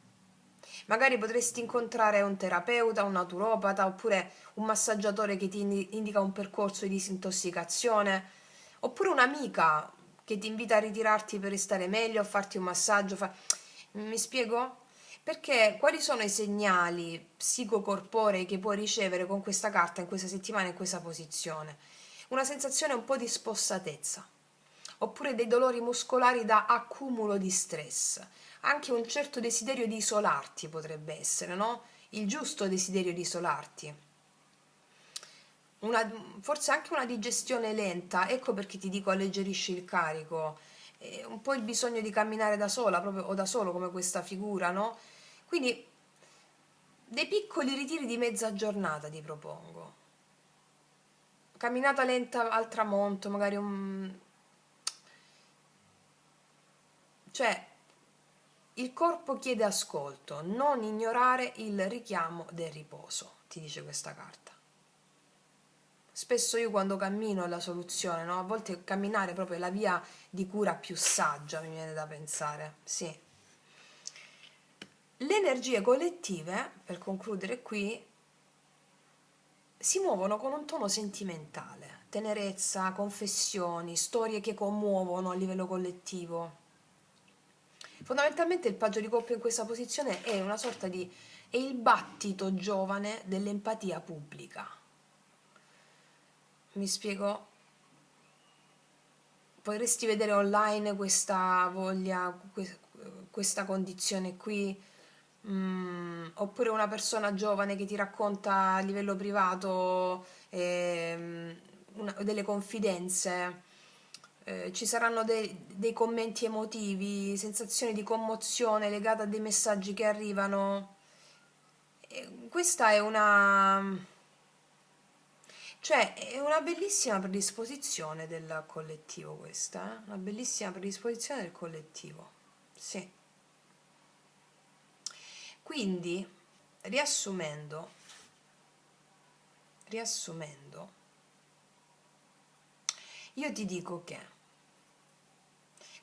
Magari potresti incontrare un terapeuta, un naturopata oppure un massaggiatore che ti indica un percorso di disintossicazione, oppure un'amica che ti invita a ritirarti per restare meglio, a farti un massaggio. Mi spiego? Perché quali sono i segnali psicocorporei che puoi ricevere con questa carta in questa settimana in questa posizione? Una sensazione un po' di spossatezza, oppure dei dolori muscolari da accumulo di stress, anche un certo desiderio di isolarti potrebbe essere, no? Il giusto desiderio di isolarti. Una, forse anche una digestione lenta, ecco perché ti dico alleggerisci il carico, un po' il bisogno di camminare da sola proprio, o da solo come questa figura, no? Quindi dei piccoli ritiri di mezza giornata ti propongo. Camminata lenta al tramonto, magari un... cioè il corpo chiede ascolto, non ignorare il richiamo del riposo, ti dice questa carta. Spesso io quando cammino è la soluzione, no? A volte camminare proprio è la via di cura più saggia, mi viene da pensare, sì. Le energie collettive, per concludere qui, si muovono con un tono sentimentale, tenerezza, confessioni, storie che commuovono a livello collettivo. Fondamentalmente il paggio di coppia in questa posizione è una sorta di... è il battito giovane dell'empatia pubblica. Mi spiego? Potresti vedere online questa voglia, questa condizione qui, oppure una persona giovane che ti racconta a livello privato delle confidenze. ci saranno dei commenti emotivi, sensazioni di commozione legate a dei messaggi che arrivano. Questa è cioè, è una bellissima predisposizione del collettivo questa, una bellissima predisposizione del collettivo. Sì. Quindi, riassumendo, io ti dico che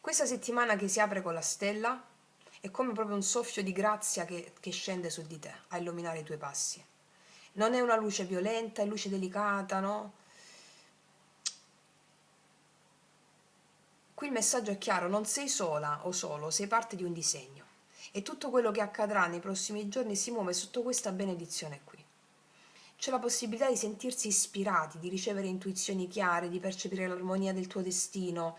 questa settimana che si apre con la stella è come proprio un soffio di grazia che scende su di te a illuminare i tuoi passi. Non è una luce violenta, è luce delicata, no? Qui il messaggio è chiaro, non sei sola o solo, sei parte di un disegno. E tutto quello che accadrà nei prossimi giorni si muove sotto questa benedizione qui. C'è la possibilità di sentirsi ispirati, di ricevere intuizioni chiare, di percepire l'armonia del tuo destino.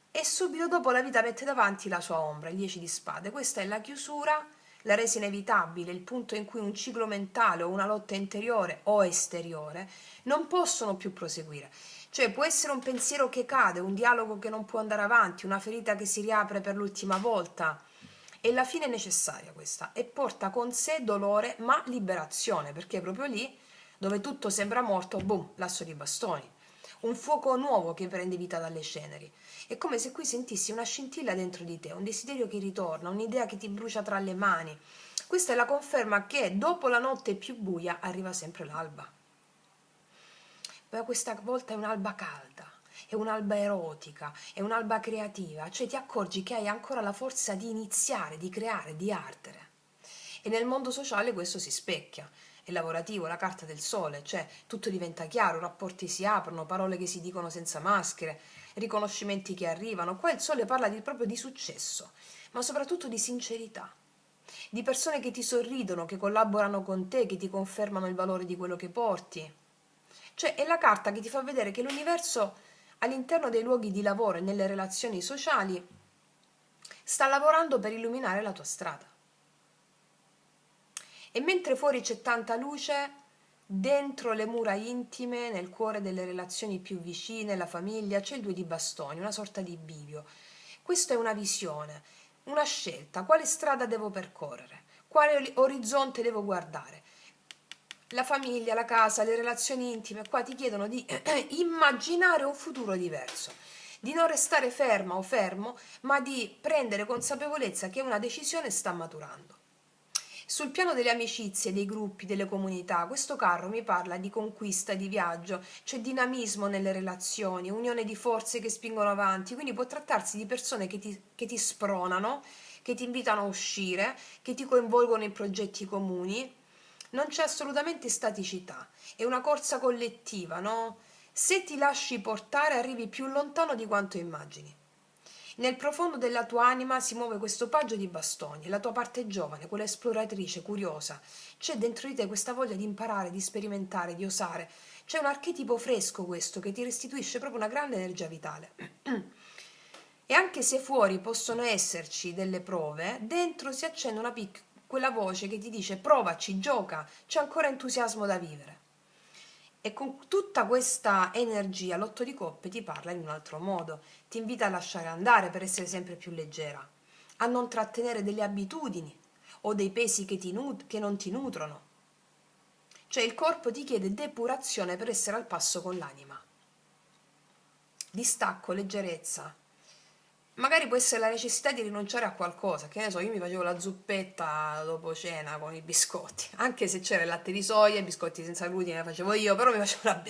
E subito dopo la vita mette davanti la sua ombra, il 10 di spade. Questa è la chiusura, la resa inevitabile, il punto in cui un ciclo mentale o una lotta interiore o esteriore non possono più proseguire. Cioè può essere un pensiero che cade, un dialogo che non può andare avanti, una ferita che si riapre per l'ultima volta. E la fine è necessaria questa e porta con sé dolore ma liberazione, perché è proprio lì dove tutto sembra morto, boom, l'asso di bastoni. Un fuoco nuovo che prende vita dalle ceneri. È come se qui sentissi una scintilla dentro di te, un desiderio che ritorna, un'idea che ti brucia tra le mani. Questa è la conferma che dopo la notte più buia arriva sempre l'alba. Ma questa volta è un'alba calda, è un'alba erotica, è un'alba creativa, cioè ti accorgi che hai ancora la forza di iniziare, di creare, di ardere. E nel mondo sociale questo si specchia. È lavorativo, la carta del sole, cioè tutto diventa chiaro, rapporti si aprono, parole che si dicono senza maschere, riconoscimenti che arrivano. Qua il sole parla proprio di successo, ma soprattutto di sincerità, di persone che ti sorridono, che collaborano con te, che ti confermano il valore di quello che porti. Cioè è la carta che ti fa vedere che l'universo all'interno dei luoghi di lavoro e nelle relazioni sociali sta lavorando per illuminare la tua strada. E mentre fuori c'è tanta luce, dentro le mura intime, nel cuore delle relazioni più vicine, la famiglia, c'è il 2 di bastoni, una sorta di bivio. Questa è una visione, una scelta. Quale strada devo percorrere? Quale orizzonte devo guardare? La famiglia, la casa, le relazioni intime, qua ti chiedono di immaginare un futuro diverso, di non restare ferma o fermo, ma di prendere consapevolezza che una decisione sta maturando. Sul piano delle amicizie, dei gruppi, delle comunità, questo carro mi parla di conquista, di viaggio, c'è dinamismo nelle relazioni, unione di forze che spingono avanti, quindi può trattarsi di persone che ti spronano, che ti invitano a uscire, che ti coinvolgono in progetti comuni. Non c'è assolutamente staticità, è una corsa collettiva, no? Se ti lasci portare arrivi più lontano di quanto immagini. Nel profondo della tua anima si muove questo paggio di bastoni, la tua parte giovane, quella esploratrice, curiosa. C'è dentro di te questa voglia di imparare, di sperimentare, di osare. C'è un archetipo fresco questo che ti restituisce proprio una grande energia vitale. E anche se fuori possono esserci delle prove, dentro si accende quella voce che ti dice provaci, gioca, c'è ancora entusiasmo da vivere. E con tutta questa energia l'otto di coppe ti parla in un altro modo, ti invita a lasciare andare per essere sempre più leggera, a non trattenere delle abitudini o dei pesi che non ti nutrono. Cioè il corpo ti chiede depurazione per essere al passo con l'anima. Distacco, leggerezza. Magari può essere la necessità di rinunciare a qualcosa, che ne so, io mi facevo la zuppetta dopo cena con i biscotti, anche se c'era il latte di soia, i biscotti senza glutine la facevo io, però mi facevo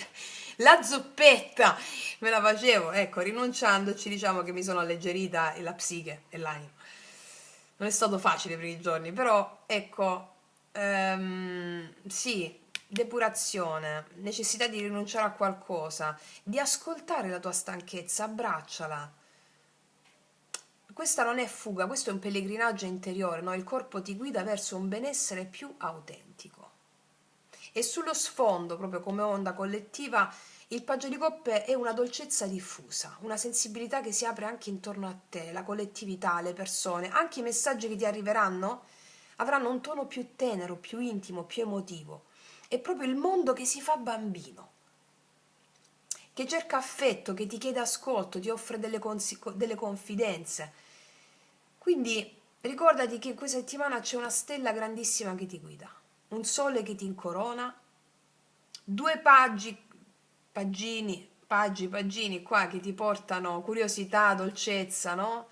la zuppetta, me la facevo, ecco, rinunciandoci diciamo che mi sono alleggerita la psiche e l'anima. Non è stato facile per i giorni, però ecco, sì, depurazione, necessità di rinunciare a qualcosa, di ascoltare la tua stanchezza, abbracciala. Questa non è fuga, questo è un pellegrinaggio interiore, no? Il corpo ti guida verso un benessere più autentico. E sullo sfondo, proprio come onda collettiva, il paggio di coppe è una dolcezza diffusa, una sensibilità che si apre anche intorno a te, la collettività, le persone, anche i messaggi che ti arriveranno avranno un tono più tenero, più intimo, più emotivo. È proprio il mondo che si fa bambino. che cerca affetto, che ti chiede ascolto, ti offre delle confidenze. Quindi ricordati che questa settimana c'è una stella grandissima che ti guida, un sole che ti incorona, due pagini qua che ti portano curiosità, dolcezza, no?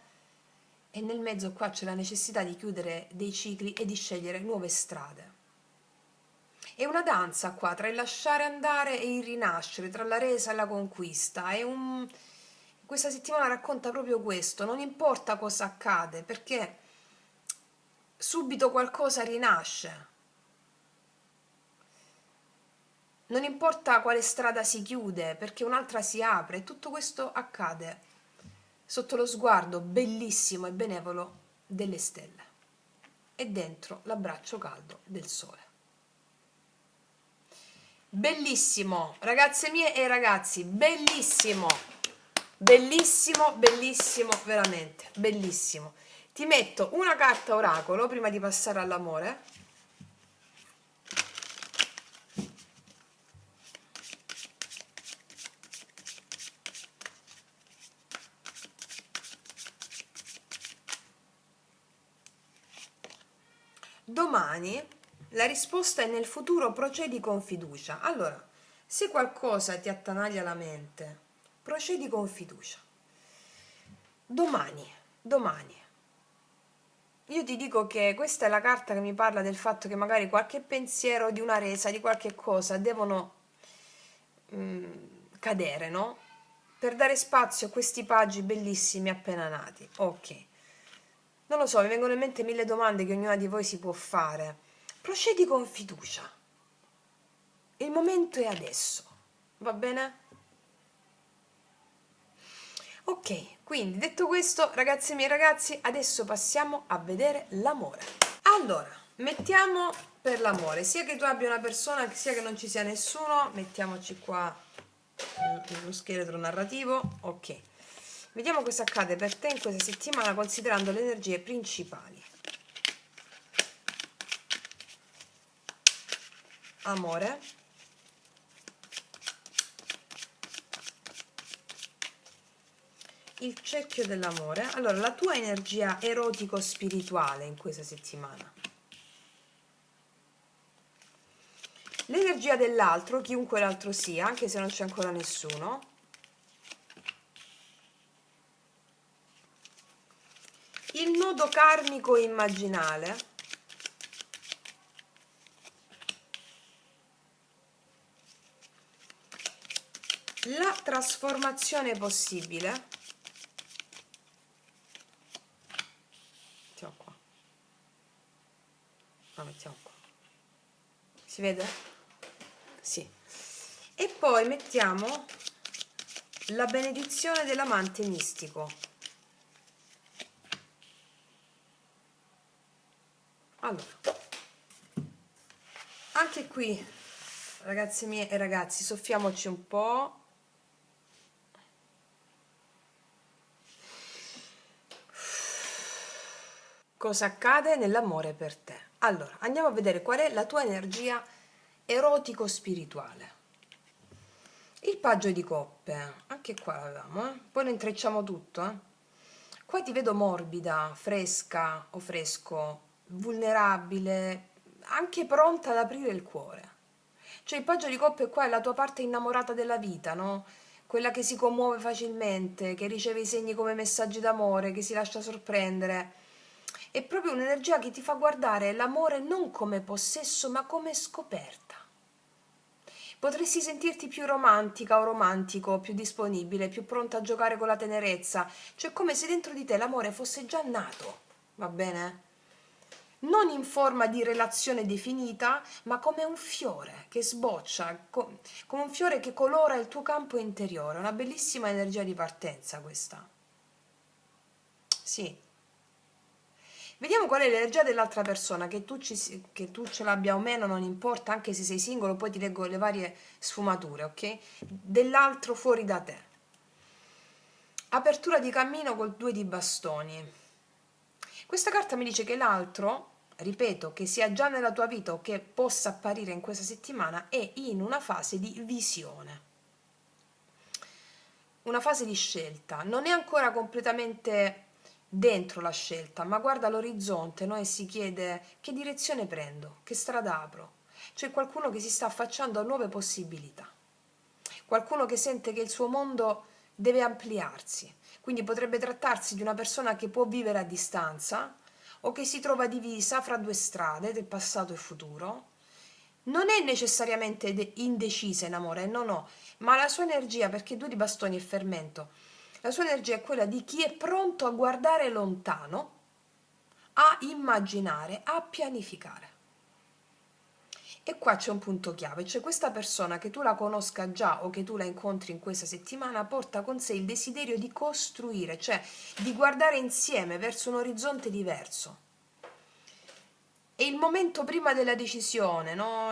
E nel mezzo qua c'è la necessità di chiudere dei cicli e di scegliere nuove strade. È una danza qua tra il lasciare andare e il rinascere, tra la resa e la conquista. Questa settimana racconta proprio questo, non importa cosa accade, perché subito qualcosa rinasce. Non importa quale strada si chiude, perché un'altra si apre, e tutto questo accade sotto lo sguardo bellissimo e benevolo delle stelle e dentro l'abbraccio caldo del sole. Bellissimo, ragazze mie e ragazzi, bellissimo, bellissimo, bellissimo, veramente, bellissimo. Ti metto una carta oracolo prima di passare all'amore. Domani la risposta è nel futuro, procedi con fiducia. Allora, se qualcosa ti attanaglia la mente, procedi con fiducia. Domani. Io ti dico che questa è la carta che mi parla del fatto che magari qualche pensiero di una resa, di qualche cosa, devono cadere, no? Per dare spazio a questi paggi bellissimi appena nati. Ok. Non lo so, mi vengono in mente mille domande che ognuna di voi si può fare. Procedi con fiducia. Il momento è adesso. Va bene? Ok, quindi detto questo, ragazzi miei ragazzi, adesso passiamo a vedere l'amore. Allora, mettiamo per l'amore, sia che tu abbia una persona, sia che non ci sia nessuno, mettiamoci qua lo scheletro narrativo. Ok. Vediamo cosa accade per te in questa settimana considerando le energie principali. Amore. Il cerchio dell'amore. Allora, la tua energia erotico-spirituale in questa settimana. L'energia dell'altro, chiunque l'altro sia, anche se non c'è ancora nessuno. Il nodo karmico immaginale. La trasformazione possibile. Mettiamo qua. No, mettiamo qua. Si vede? Sì. E poi mettiamo la benedizione dell'amante mistico. Allora, anche qui, ragazze mie e ragazzi, soffiamoci un po'. Cosa accade nell'amore per te? Allora, andiamo a vedere qual è la tua energia erotico-spirituale. Il paggio di coppe, anche qua l'avevamo, poi lo intrecciamo tutto. Qua ti vedo morbida, fresca o fresco, vulnerabile, anche pronta ad aprire il cuore. Cioè il paggio di coppe qua è la tua parte innamorata della vita, no? Quella che si commuove facilmente, che riceve i segni come messaggi d'amore, che si lascia sorprendere. È proprio un'energia che ti fa guardare l'amore non come possesso, ma come scoperta. Potresti sentirti più romantica o romantico, più disponibile, più pronta a giocare con la tenerezza, cioè come se dentro di te l'amore fosse già nato, va bene? Non in forma di relazione definita, ma come un fiore che sboccia, come un fiore che colora il tuo campo interiore, una bellissima energia di partenza questa. Sì. Vediamo qual è l'energia dell'altra persona, che tu ce l'abbia o meno, non importa, anche se sei singolo, poi ti leggo le varie sfumature, ok? Dell'altro fuori da te. Apertura di cammino col 2 di bastoni. Questa carta mi dice che l'altro, ripeto, che sia già nella tua vita o che possa apparire in questa settimana, è in una fase di visione. una fase di scelta, non è ancora completamente dentro la scelta, ma guarda l'orizzonte, no? E si chiede che direzione prendo, che strada apro. C'è qualcuno che si sta affacciando a nuove possibilità, qualcuno che sente che il suo mondo deve ampliarsi, quindi potrebbe trattarsi di una persona che può vivere a distanza o che si trova divisa fra due strade del passato e futuro. Non è necessariamente indecisa in amore, no, no, ma la sua energia, perché due di bastoni è fermento, la sua energia è quella di chi è pronto a guardare lontano, a immaginare, a pianificare. E qua c'è un punto chiave, cioè questa persona, che tu la conosca già o che tu la incontri in questa settimana, porta con sé il desiderio di costruire, cioè di guardare insieme verso un orizzonte diverso. È il momento prima della decisione, no?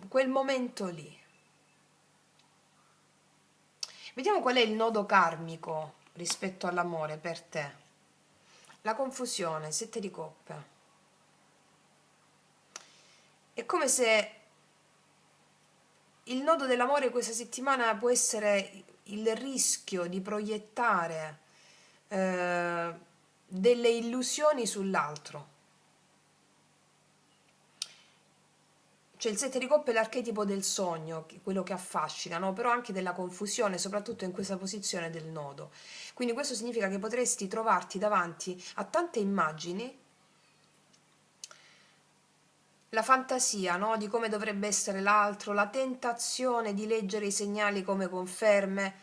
Quel momento lì. Vediamo qual è il nodo karmico rispetto all'amore per te. La confusione, 7 di coppe. È come se il nodo dell'amore questa settimana può essere il rischio di proiettare delle illusioni sull'altro. Cioè il 7 di coppe è l'archetipo del sogno, quello che affascina, no? Però anche della confusione, soprattutto in questa posizione del nodo. Quindi questo significa che potresti trovarti davanti a tante immagini, la fantasia, no? Di come dovrebbe essere l'altro, la tentazione di leggere i segnali come conferme,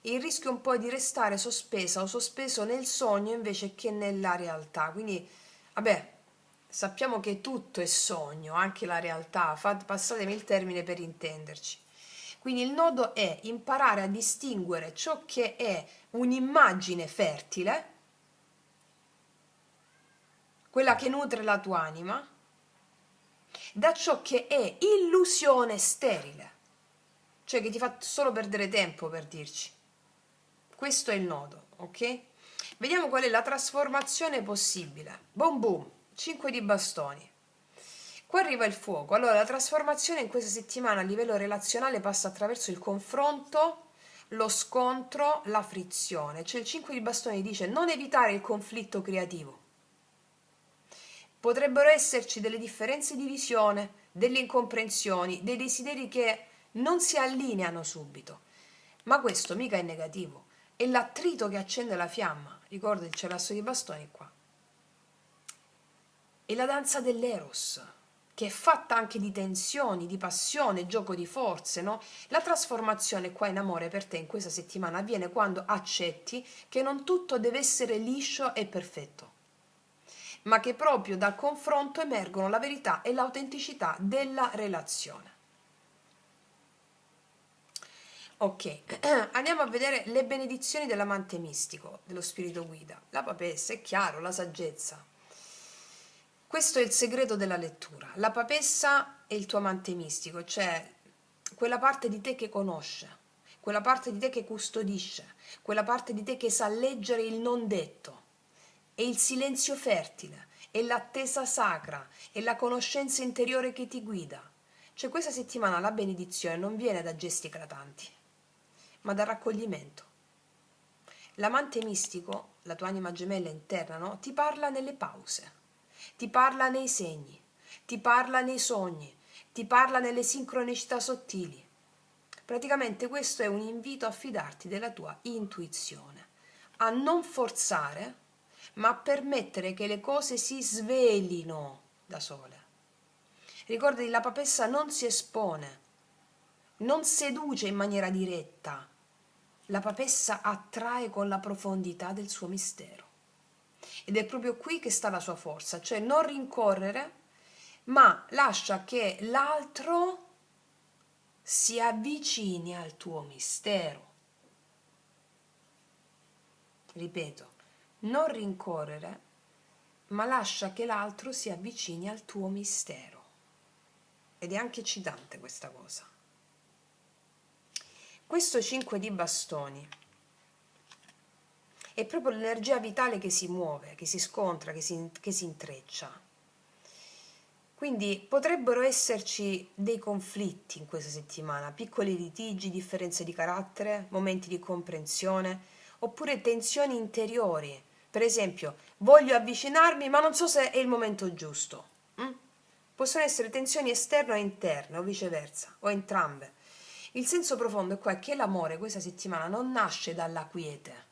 il rischio un po' di restare sospesa o sospeso nel sogno invece che nella realtà. Quindi, vabbè, sappiamo che tutto è sogno, anche la realtà, passatemi il termine per intenderci. Quindi il nodo è imparare a distinguere ciò che è un'immagine fertile, quella che nutre la tua anima, da ciò che è illusione sterile, cioè che ti fa solo perdere tempo, per dirci. Questo è il nodo, ok? Vediamo qual è la trasformazione possibile. Boom boom, 5 di bastoni. Qua arriva il fuoco. Allora, la trasformazione in questa settimana a livello relazionale passa attraverso il confronto, lo scontro, la frizione. Cioè il 5 di bastoni dice non evitare il conflitto creativo. Potrebbero esserci delle differenze di visione, delle incomprensioni, dei desideri che non si allineano subito. Ma questo mica è negativo, è l'attrito che accende la fiamma. Ricordi, c'è l'asso di bastoni qua. È la danza dell'Eros, che è fatta anche di tensioni, di passione, gioco di forze, no? La trasformazione qua in amore per te in questa settimana avviene quando accetti che non tutto deve essere liscio e perfetto, ma che proprio dal confronto emergono la verità e l'autenticità della relazione. Ok, andiamo a vedere le benedizioni dell'amante mistico, dello spirito guida. La papessa, è chiaro, la saggezza. Questo è il segreto della lettura. La papessa è il tuo amante mistico, cioè quella parte di te che conosce, quella parte di te che custodisce, quella parte di te che sa leggere il non detto. È il silenzio fertile, è l'attesa sacra, è la conoscenza interiore che ti guida. Cioè questa settimana la benedizione non viene da gesti eclatanti, ma dal raccoglimento. L'amante mistico, la tua anima gemella interna, no? Ti parla nelle pause, ti parla nei segni, ti parla nei sogni, ti parla nelle sincronicità sottili. Praticamente questo è un invito a fidarti della tua intuizione, a non forzare, ma a permettere che le cose si svelino da sole. Ricordati, la papessa non si espone, non seduce in maniera diretta. La papessa attrae con la profondità del suo mistero. Ed è proprio qui che sta la sua forza, cioè non rincorrere, ma lascia che l'altro si avvicini al tuo mistero. Ripeto, non rincorrere, ma lascia che l'altro si avvicini al tuo mistero. Ed è anche eccitante questa cosa. Questo 5 di bastoni è proprio l'energia vitale che si muove, che si scontra, che si intreccia. Quindi potrebbero esserci dei conflitti in questa settimana, piccoli litigi, differenze di carattere, momenti di comprensione, oppure tensioni interiori. Per esempio, voglio avvicinarmi, ma non so se è il momento giusto. Mm? Possono essere tensioni esterne o interne, o viceversa, o entrambe. Il senso profondo è qua che l'amore questa settimana non nasce dalla quiete,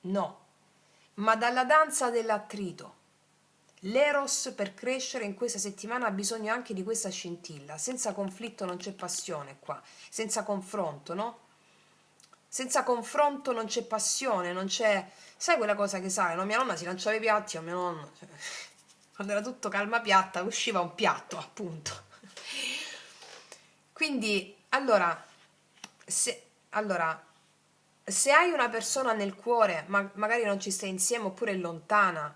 no, ma dalla danza dell'attrito. L'eros per crescere in questa settimana ha bisogno anche di questa scintilla. Senza conflitto non c'è passione qua, senza confronto, no? Senza confronto non c'è passione, non c'è... Sai quella cosa che sai, no? Mia nonna si lanciava i piatti, o mio nonno... cioè, quando era tutto calma piatta, usciva un piatto, appunto. Quindi, allora, se hai una persona nel cuore, ma magari non ci stai insieme oppure è lontana,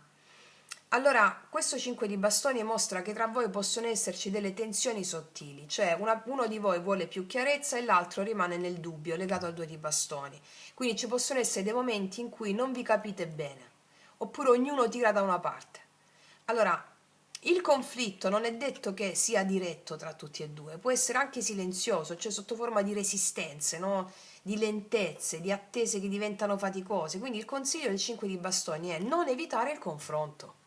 allora questo 5 di bastoni mostra che tra voi possono esserci delle tensioni sottili, cioè uno di voi vuole più chiarezza e l'altro rimane nel dubbio, legato al 2 di bastoni. Quindi ci possono essere dei momenti in cui non vi capite bene, oppure ognuno tira da una parte. Allora, il conflitto non è detto che sia diretto tra tutti e due, può essere anche silenzioso, cioè sotto forma di resistenze, no? Di lentezze, di attese che diventano faticose. Quindi il consiglio del 5 di bastoni è non evitare il confronto.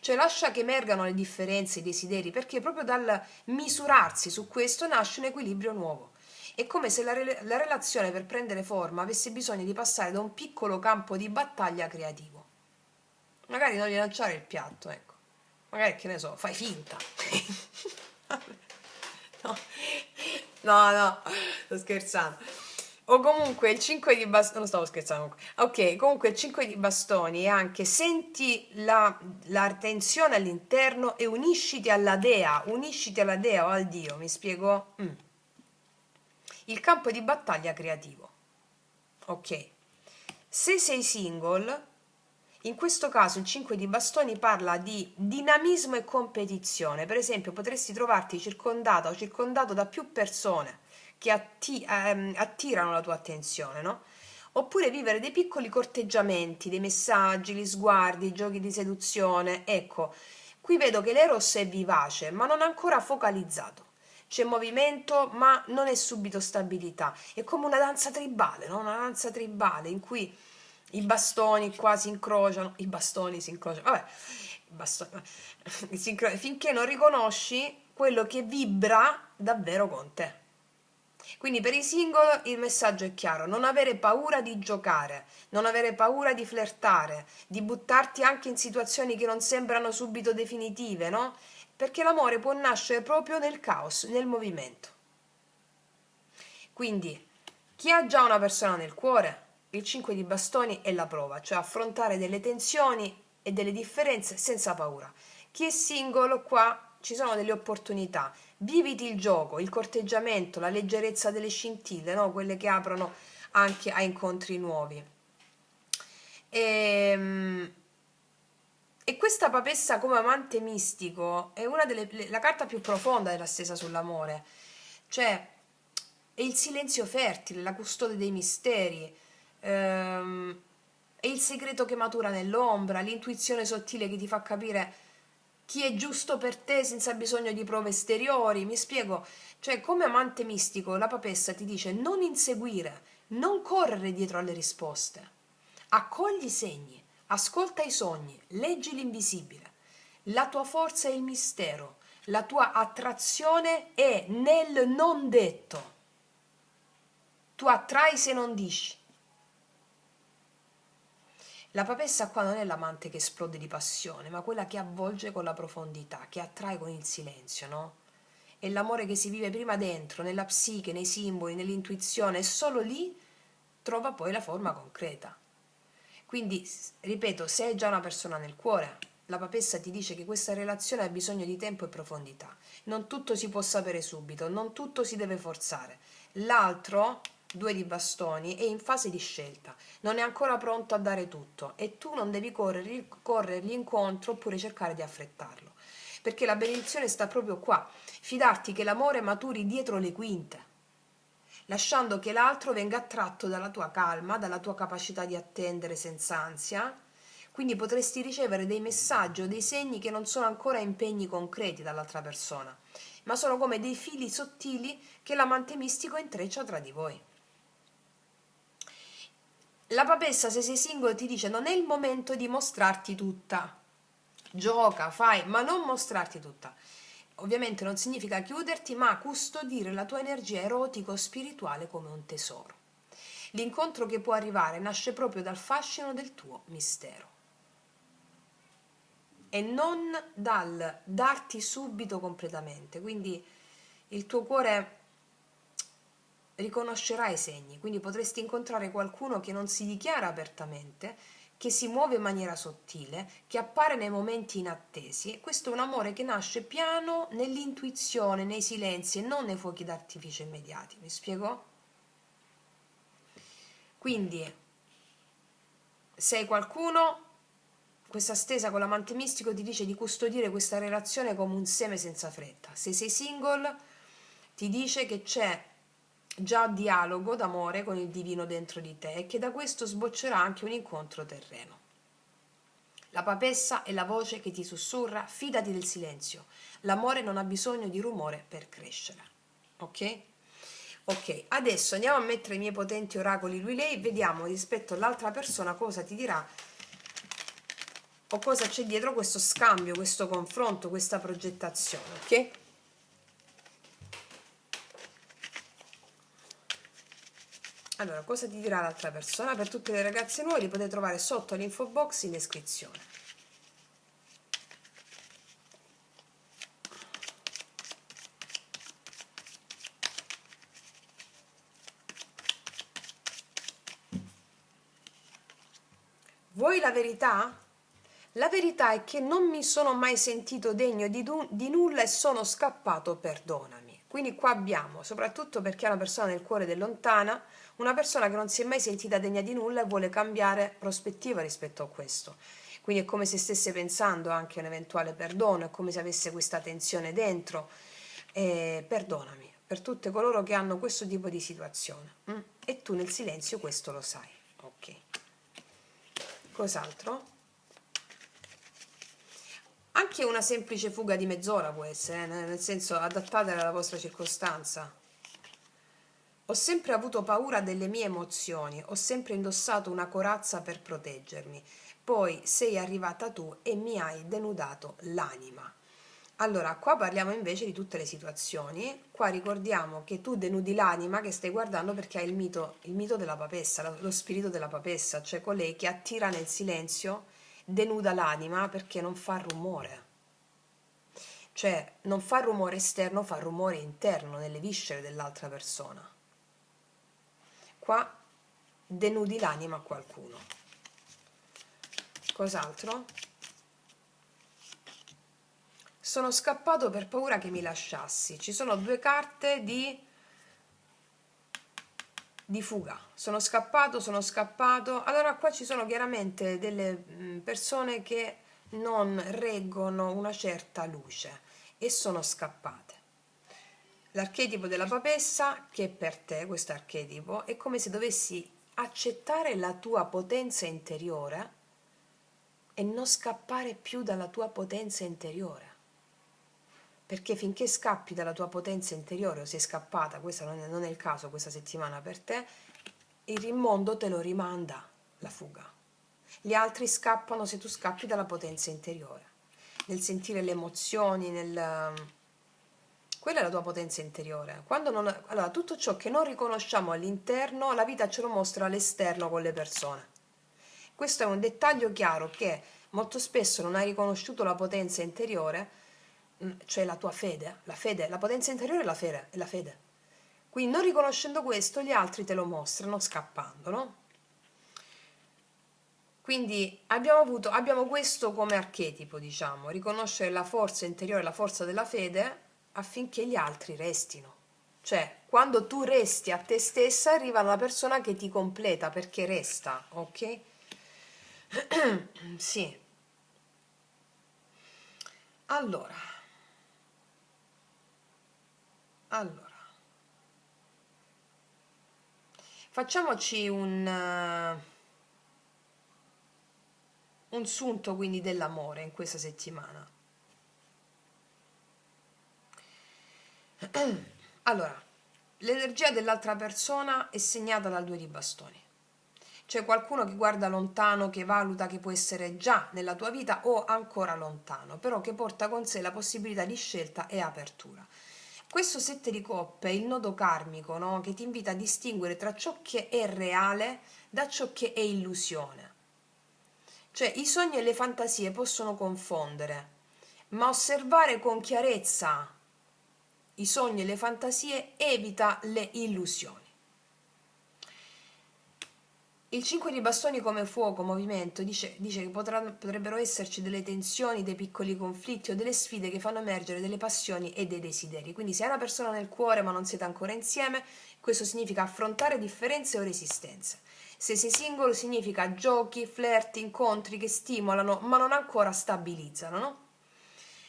Cioè lascia che emergano le differenze, i desideri, perché proprio dal misurarsi su questo nasce un equilibrio nuovo. È come se la relazione per prendere forma avesse bisogno di passare da un piccolo campo di battaglia creativo. Magari non gli lanciare il piatto, ecco. Magari, che ne so, fai finta. No, no, no, sto scherzando. O comunque il 5 di bastoni, non stavo scherzando comunque. Ok, comunque il 5 di bastoni è anche senti la tensione all'interno e unisciti alla dea o al dio, mi spiego? Il campo di battaglia creativo. Ok. Se sei single, in questo caso il 5 di bastoni parla di dinamismo e competizione. Per esempio, potresti trovarti circondata o circondato da più persone che attirano la tua attenzione, no? Oppure vivere dei piccoli corteggiamenti, dei messaggi, gli sguardi, i giochi di seduzione. Ecco, qui vedo che l'eros è vivace, ma non ancora focalizzato. C'è movimento, ma non è subito stabilità. È come una danza tribale, no? Una danza tribale in cui i bastoni qua si incrociano, i bastoni si incrociano, vabbè, i bastoni, finché non riconosci quello che vibra davvero con te. Quindi per i single il messaggio è chiaro: non avere paura di giocare, non avere paura di flirtare, di buttarti anche in situazioni che non sembrano subito definitive, no? Perché l'amore può nascere proprio nel caos, nel movimento. Quindi chi ha già una persona nel cuore, il 5 di bastoni è la prova, cioè affrontare delle tensioni e delle differenze senza paura. Chi è singolo, qua ci sono delle opportunità. Viviti il gioco, il corteggiamento, la leggerezza delle scintille, no? Quelle che aprono anche a incontri nuovi. E questa papessa come amante mistico è una la carta più profonda della stesa sull'amore. Cioè, è il silenzio fertile, la custode dei misteri, è il segreto che matura nell'ombra, l'intuizione sottile che ti fa capire chi è giusto per te senza bisogno di prove esteriori. Mi spiego? Cioè, come amante mistico, la papessa ti dice non inseguire, non correre dietro alle risposte. Accogli i segni, ascolta i sogni, leggi l'invisibile. La tua forza è il mistero, la tua attrazione è nel non detto. Tu attrai se non dici. La papessa qua non è l'amante che esplode di passione, ma quella che avvolge con la profondità, che attrae con il silenzio, no? È l'amore che si vive prima dentro, nella psiche, nei simboli, nell'intuizione, e solo lì trova poi la forma concreta. Quindi, ripeto, se hai già una persona nel cuore, la papessa ti dice che questa relazione ha bisogno di tempo e profondità. Non tutto si può sapere subito, non tutto si deve forzare. L'altro, 2 di bastoni, è in fase di scelta, non è ancora pronto a dare tutto e tu non devi corrergli incontro oppure cercare di affrettarlo. Perché la benedizione sta proprio qua, fidarti che l'amore maturi dietro le quinte, lasciando che l'altro venga attratto dalla tua calma, dalla tua capacità di attendere senza ansia. quindi potresti ricevere dei messaggi o dei segni che non sono ancora impegni concreti dall'altra persona, ma sono come dei fili sottili che l'amante mistico intreccia tra di voi. La papessa, se sei single, ti dice non è il momento di mostrarti tutta, gioca, fai, ma non mostrarti tutta. Ovviamente non significa chiuderti, ma custodire la tua energia erotico-spirituale come un tesoro. L'incontro che può arrivare nasce proprio dal fascino del tuo mistero e non dal darti subito completamente. Quindi il tuo cuore riconoscerà i segni, quindi potresti incontrare qualcuno che non si dichiara apertamente, che si muove in maniera sottile, che appare nei momenti inattesi, e questo è un amore che nasce piano nell'intuizione, nei silenzi e non nei fuochi d'artificio immediati. Mi spiego? Quindi, se hai qualcuno, questa stesa con l'amante mistico ti dice di custodire questa relazione come un seme senza fretta. Se sei single, ti dice che c'è già dialogo d'amore con il divino dentro di te e che da questo sboccerà anche un incontro terreno. La papessa è la voce che ti sussurra: fidati del silenzio, l'amore non ha bisogno di rumore per crescere. Ok? Ok, adesso andiamo a mettere i miei potenti oracoli lui lei, vediamo rispetto all'altra persona cosa ti dirà o cosa c'è dietro questo scambio, questo confronto, questa progettazione, ok? Allora, cosa ti dirà l'altra persona? Per tutte le ragazze nuove li potete trovare sotto l'info box in descrizione. Vuoi la verità? La verità è che non mi sono mai sentito degno di nulla e sono scappato, perdonami. Quindi qua abbiamo, soprattutto perché è una persona nel cuore dell'lontana, una persona che non si è mai sentita degna di nulla e vuole cambiare prospettiva rispetto a questo. Quindi è come se stesse pensando anche a un eventuale perdono, è come se avesse questa tensione dentro. Perdonami per tutte coloro che hanno questo tipo di situazione. E tu nel silenzio questo lo sai. Ok. Cos'altro? Anche una semplice fuga di mezz'ora può essere, nel senso adattata alla vostra circostanza. Ho sempre avuto paura delle mie emozioni, ho sempre indossato una corazza per proteggermi. Poi sei arrivata tu e mi hai denudato l'anima. Allora, qua parliamo invece di tutte le situazioni. Qua ricordiamo che tu denudi l'anima che stai guardando perché hai il mito della papessa, lo spirito della papessa, cioè colei che attira nel silenzio, denuda l'anima perché non fa rumore. Cioè, non fa rumore esterno, fa rumore interno, nelle viscere dell'altra persona. Qua denudi l'anima a qualcuno. Cos'altro? Sono scappato per paura che mi lasciassi. Ci sono due carte di fuga. Sono scappato, sono scappato. Allora qua ci sono chiaramente delle persone che non reggono una certa luce e sono scappate. L'archetipo della papessa, che per te, questo archetipo, è come se dovessi accettare la tua potenza interiore e non scappare più dalla tua potenza interiore. Perché finché scappi dalla tua potenza interiore o sei scappata, questo non è il caso questa settimana per te, il mondo te lo rimanda la fuga. Gli altri scappano se tu scappi dalla potenza interiore, nel sentire le emozioni, quella è la tua potenza interiore. Quando non... Allora, tutto ciò che non riconosciamo all'interno, la vita ce lo mostra all'esterno con le persone. Questo è un dettaglio chiaro che molto spesso non hai riconosciuto la potenza interiore, cioè la tua fede, la potenza interiore è la fede. Quindi non riconoscendo questo, gli altri te lo mostrano scappando, no? Quindi abbiamo questo come archetipo, diciamo, riconoscere la forza interiore, la forza della fede affinché gli altri restino. Cioè, quando tu resti a te stessa, arriva una persona che ti completa perché resta, ok? Sì. Allora, allora, facciamoci un sunto quindi dell'amore in questa settimana. Allora, l'energia dell'altra persona è segnata dal 2 di bastoni. C'è qualcuno che guarda lontano, che valuta che può essere già nella tua vita o ancora lontano, però che porta con sé la possibilità di scelta e apertura. Questo 7 di coppe è il nodo karmico, no? Che ti invita a distinguere tra ciò che è reale da ciò che è illusione. Cioè i sogni e le fantasie possono confondere, ma osservare con chiarezza i sogni e le fantasie evita le illusioni. Il 5 di bastoni come fuoco, movimento, dice che potrebbero esserci delle tensioni, dei piccoli conflitti o delle sfide che fanno emergere delle passioni e dei desideri. Quindi se hai una persona nel cuore ma non siete ancora insieme, questo significa affrontare differenze o resistenze. Se sei singolo significa giochi, flirt, incontri che stimolano ma non ancora stabilizzano, no?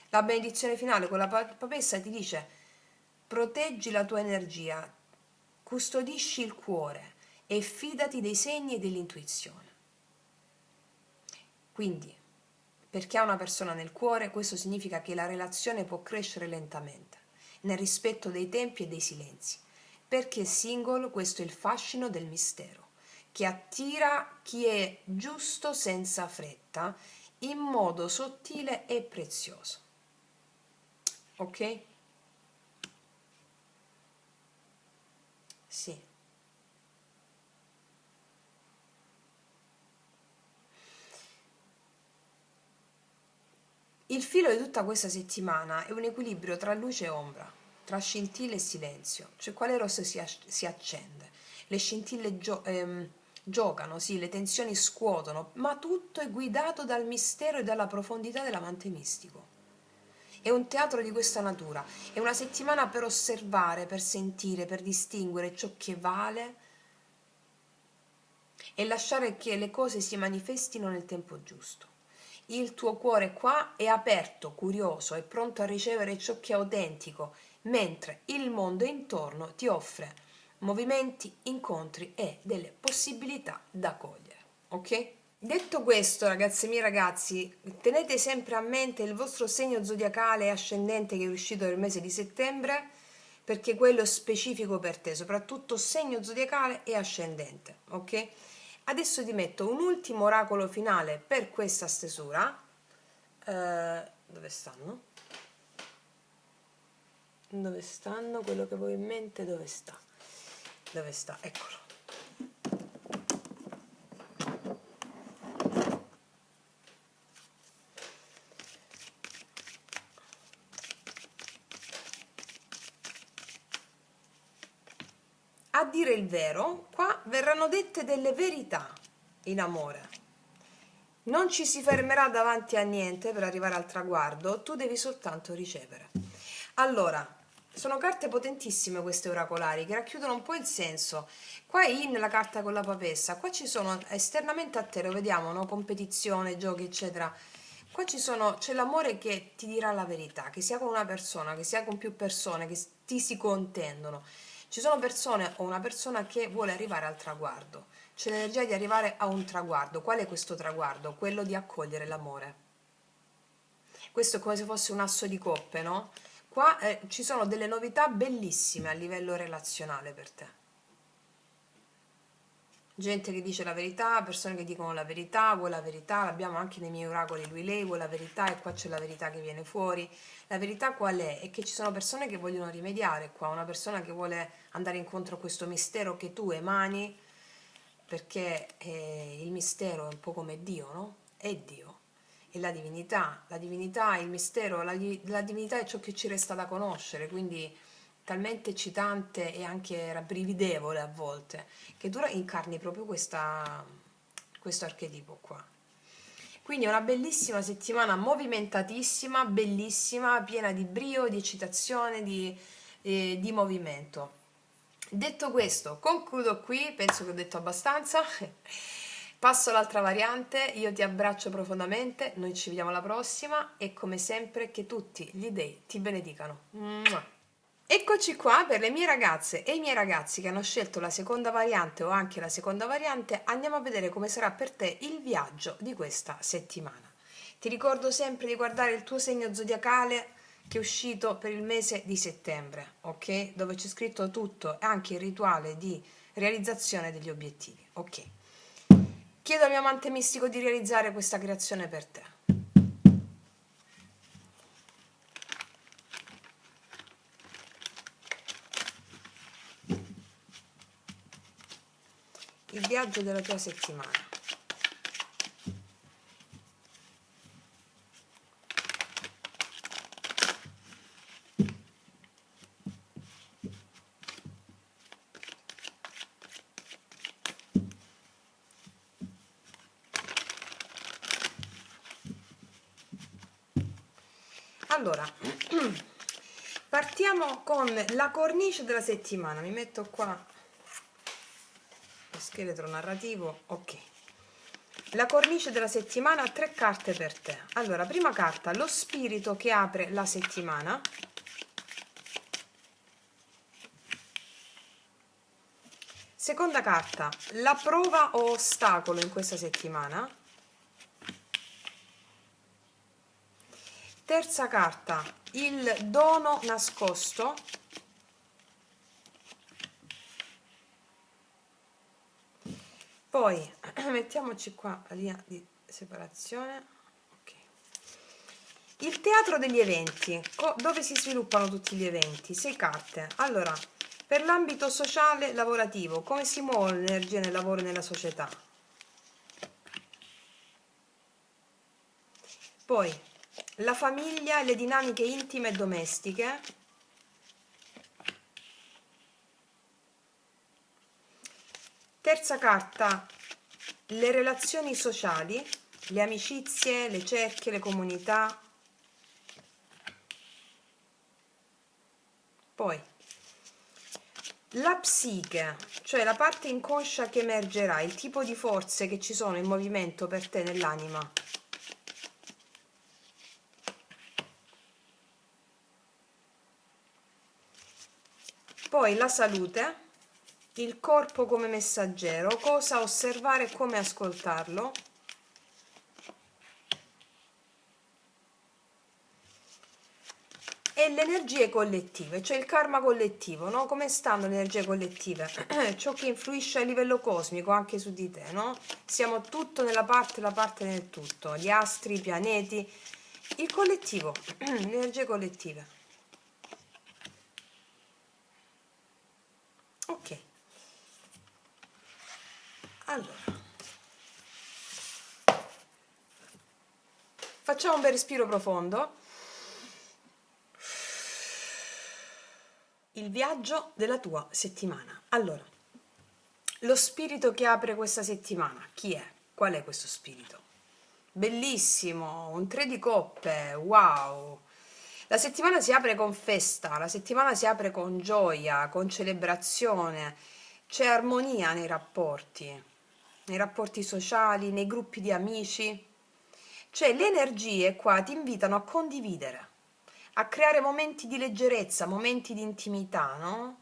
La benedizione finale con la papessa ti dice: proteggi la tua energia, custodisci il cuore e fidati dei segni e dell'intuizione. Quindi, per chi ha una persona nel cuore, questo significa che la relazione può crescere lentamente, nel rispetto dei tempi e dei silenzi. Per chi è singolo, questo è il fascino del mistero, che attira chi è giusto senza fretta, in modo sottile e prezioso. Ok? Sì. Il filo di tutta questa settimana è un equilibrio tra luce e ombra, tra scintille e silenzio, cioè quale rosso si accende. Le scintille giocano, sì, le tensioni scuotono, ma tutto è guidato dal mistero e dalla profondità dell'amante mistico. È un teatro di questa natura, è una settimana per osservare, per sentire, per distinguere ciò che vale e lasciare che le cose si manifestino nel tempo giusto. Il tuo cuore qua è aperto, curioso e pronto a ricevere ciò che è autentico, mentre il mondo intorno ti offre movimenti, incontri e delle possibilità da cogliere. Ok? Detto questo, ragazze mie ragazzi, tenete sempre a mente il vostro segno zodiacale ascendente che è uscito nel mese di settembre, perché quello è specifico per te, soprattutto segno zodiacale e ascendente, ok? Adesso ti metto un ultimo oracolo finale per questa stesura. Dove stanno? Dove stanno? Quello che avevo in mente, dove sta? Dove sta? Eccolo. A dire il vero, qua verranno dette delle verità in amore. Non ci si fermerà davanti a niente per arrivare al traguardo, tu devi soltanto ricevere. Allora, sono carte potentissime queste oracolari che racchiudono un po' il senso. Qua è in la carta con la papessa, qua ci sono esternamente a te, lo vediamo, no? Competizione, giochi, eccetera. Qua c'è l'amore che ti dirà la verità, che sia con una persona, che sia con più persone, che ti si contendono. Ci sono persone o una persona che vuole arrivare al traguardo. C'è l'energia di arrivare a un traguardo. Qual è questo traguardo? Quello di accogliere l'amore. Questo è come se fosse un asso di coppe, no? Qua ci sono delle novità bellissime a livello relazionale per te. Gente che dice la verità, persone che dicono la verità, vuoi la verità, l'abbiamo anche nei miei oracoli, lui, lei, vuoi la verità e qua c'è la verità che viene fuori. La verità qual è? È che ci sono persone che vogliono rimediare qua, una persona che vuole andare incontro a questo mistero che tu emani, perché il mistero è un po' come Dio, no? È Dio, è la divinità, il mistero, la divinità è ciò che ci resta da conoscere, quindi talmente eccitante e anche rabbrividevole a volte, che tu incarni proprio questo archetipo qua. Quindi è una bellissima settimana, movimentatissima, bellissima, piena di brio, di eccitazione, di movimento. Detto questo, concludo qui, penso che ho detto abbastanza. Passo all'altra variante, io ti abbraccio profondamente, noi ci vediamo alla prossima e come sempre che tutti gli dei ti benedicano. Mua. Eccoci qua per le mie ragazze e i miei ragazzi che hanno scelto la seconda variante o anche la seconda variante. Andiamo a vedere come sarà per te il viaggio di questa settimana. Ti ricordo sempre di guardare il tuo segno zodiacale che è uscito per il mese di settembre, ok? Dove c'è scritto tutto e anche il rituale di realizzazione degli obiettivi, ok? Chiedo al mio amante mistico di realizzare questa creazione per te. Il viaggio della tua settimana. Allora, partiamo con la cornice della settimana. Mi metto qua lo scheletro narrativo, ok. La cornice della settimana, 3 carte per te. Allora, prima carta, lo spirito che apre la settimana. Seconda carta, la prova o ostacolo in questa settimana. Terza carta, il dono nascosto. Poi mettiamoci qua la linea di separazione. Ok. Il teatro degli eventi, dove si sviluppano tutti gli eventi. 6 carte. Allora, per l'ambito sociale lavorativo, come si muove l'energia nel lavoro e nella società? Poi la famiglia e le dinamiche intime e domestiche. Terza carta, le relazioni sociali, le amicizie, le cerchie, le comunità. Poi la psiche, cioè la parte inconscia che emergerà, il tipo di forze che ci sono in movimento per te nell'anima. Poi la salute, il corpo come messaggero, cosa osservare e come ascoltarlo. E le energie collettive, cioè il karma collettivo, no? Come stanno le energie collettive? Ciò che influisce a livello cosmico anche su di te, no? Siamo tutto nella parte, la parte nel tutto, gli astri, i pianeti, il collettivo, le energie collettive. Ok. Allora, facciamo un bel respiro profondo. Il viaggio della tua settimana. Allora, lo spirito che apre questa settimana, chi è? Qual è questo spirito? Bellissimo, un 3 di coppe, wow! La settimana si apre con festa, la settimana si apre con gioia, con celebrazione, c'è armonia nei rapporti sociali, nei gruppi di amici. Cioè le energie qua ti invitano a condividere, a creare momenti di leggerezza, momenti di intimità, no?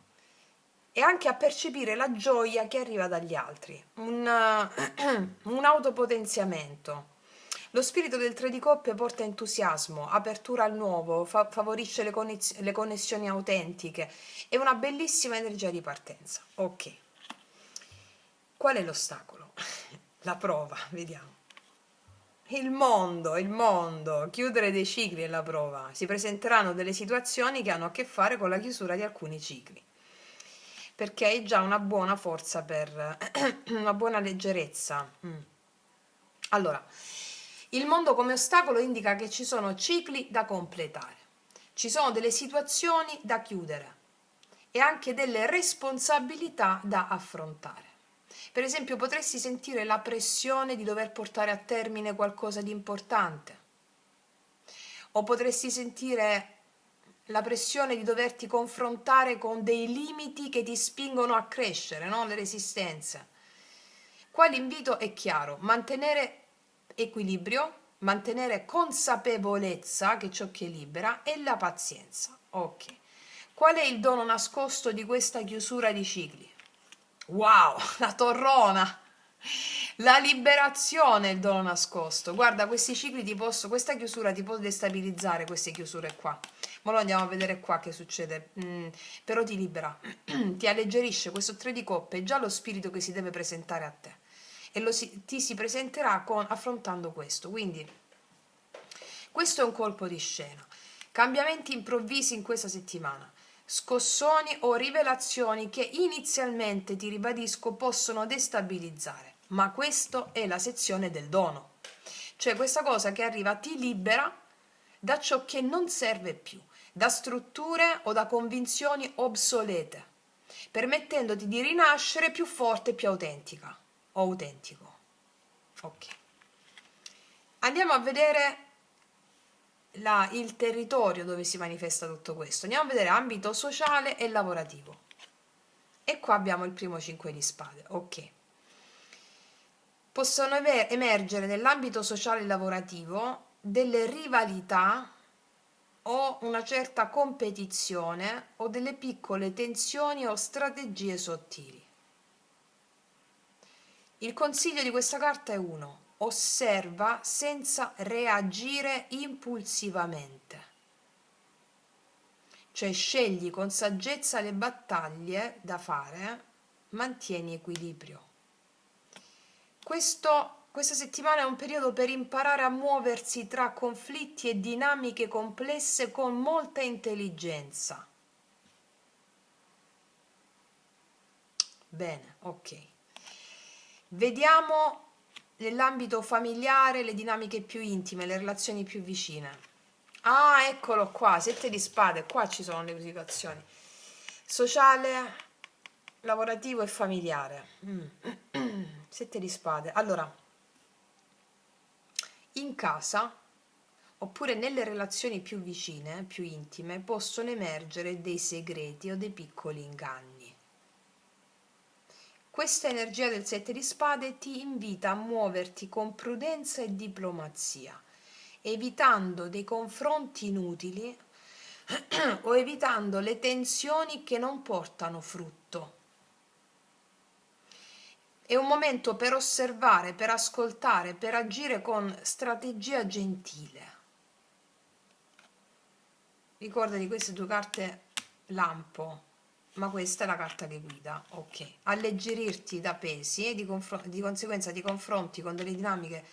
E anche a percepire la gioia che arriva dagli altri, un autopotenziamento. Lo spirito del 3 di coppe porta entusiasmo, apertura al nuovo, favorisce le connessioni autentiche, è una bellissima energia di partenza. Ok. Qual è l'ostacolo? La prova, vediamo. Il mondo, chiudere dei cicli è la prova. Si presenteranno delle situazioni che hanno a che fare con la chiusura di alcuni cicli, perché hai già una buona forza per una buona leggerezza. Allora, il mondo come ostacolo indica che ci sono cicli da completare, ci sono delle situazioni da chiudere e anche delle responsabilità da affrontare. Per esempio, potresti sentire la pressione di dover portare a termine qualcosa di importante, o potresti sentire la pressione di doverti confrontare con dei limiti che ti spingono a crescere, no? Le resistenze. Qua l'invito è chiaro: mantenere equilibrio, mantenere consapevolezza che ciò che libera, e la pazienza. Ok. Qual è il dono nascosto di questa chiusura di cicli? Wow, la torrona! La liberazione è il dono nascosto. Guarda, questi cicli questa chiusura ti può destabilizzare, queste chiusure qua. Ma lo andiamo a vedere qua che succede. Però ti libera, ti alleggerisce. Questo 3 di coppe è già lo spirito che si deve presentare a te. E ti si presenterà affrontando questo. Quindi, questo è un colpo di scena. Cambiamenti improvvisi in questa settimana. Scossoni o rivelazioni che inizialmente, ti ribadisco, possono destabilizzare, ma questa è la sezione del dono, cioè questa cosa che arriva ti libera da ciò che non serve più, da strutture o da convinzioni obsolete, permettendoti di rinascere più forte e più autentica o autentico. Ok, andiamo a vedere il territorio dove si manifesta tutto questo. Andiamo a vedere ambito sociale e lavorativo. E qua abbiamo il primo 5 di spade. Ok. Possono emergere nell'ambito sociale e lavorativo delle rivalità o una certa competizione o delle piccole tensioni o strategie sottili. Il consiglio di questa carta è 1. Osserva senza reagire impulsivamente. Cioè scegli con saggezza le battaglie da fare, mantieni equilibrio. Questa settimana è un periodo per imparare a muoversi tra conflitti e dinamiche complesse con molta intelligenza. Bene, ok. Vediamo nell'ambito familiare le dinamiche più intime, le relazioni più vicine. Ah, eccolo qua, 7 di spade, qua ci sono le situazioni. Sociale, lavorativo e familiare. 7 di spade. Allora, in casa, oppure nelle relazioni più vicine, più intime, possono emergere dei segreti o dei piccoli inganni. Questa energia del 7 di spade ti invita a muoverti con prudenza e diplomazia, evitando dei confronti inutili o evitando le tensioni che non portano frutto. È un momento per osservare, per ascoltare, per agire con strategia gentile. Ricordati queste 2 carte lampo, ma questa è la carta che guida. Ok, alleggerirti da pesi e di conseguenza ti confronti con delle dinamiche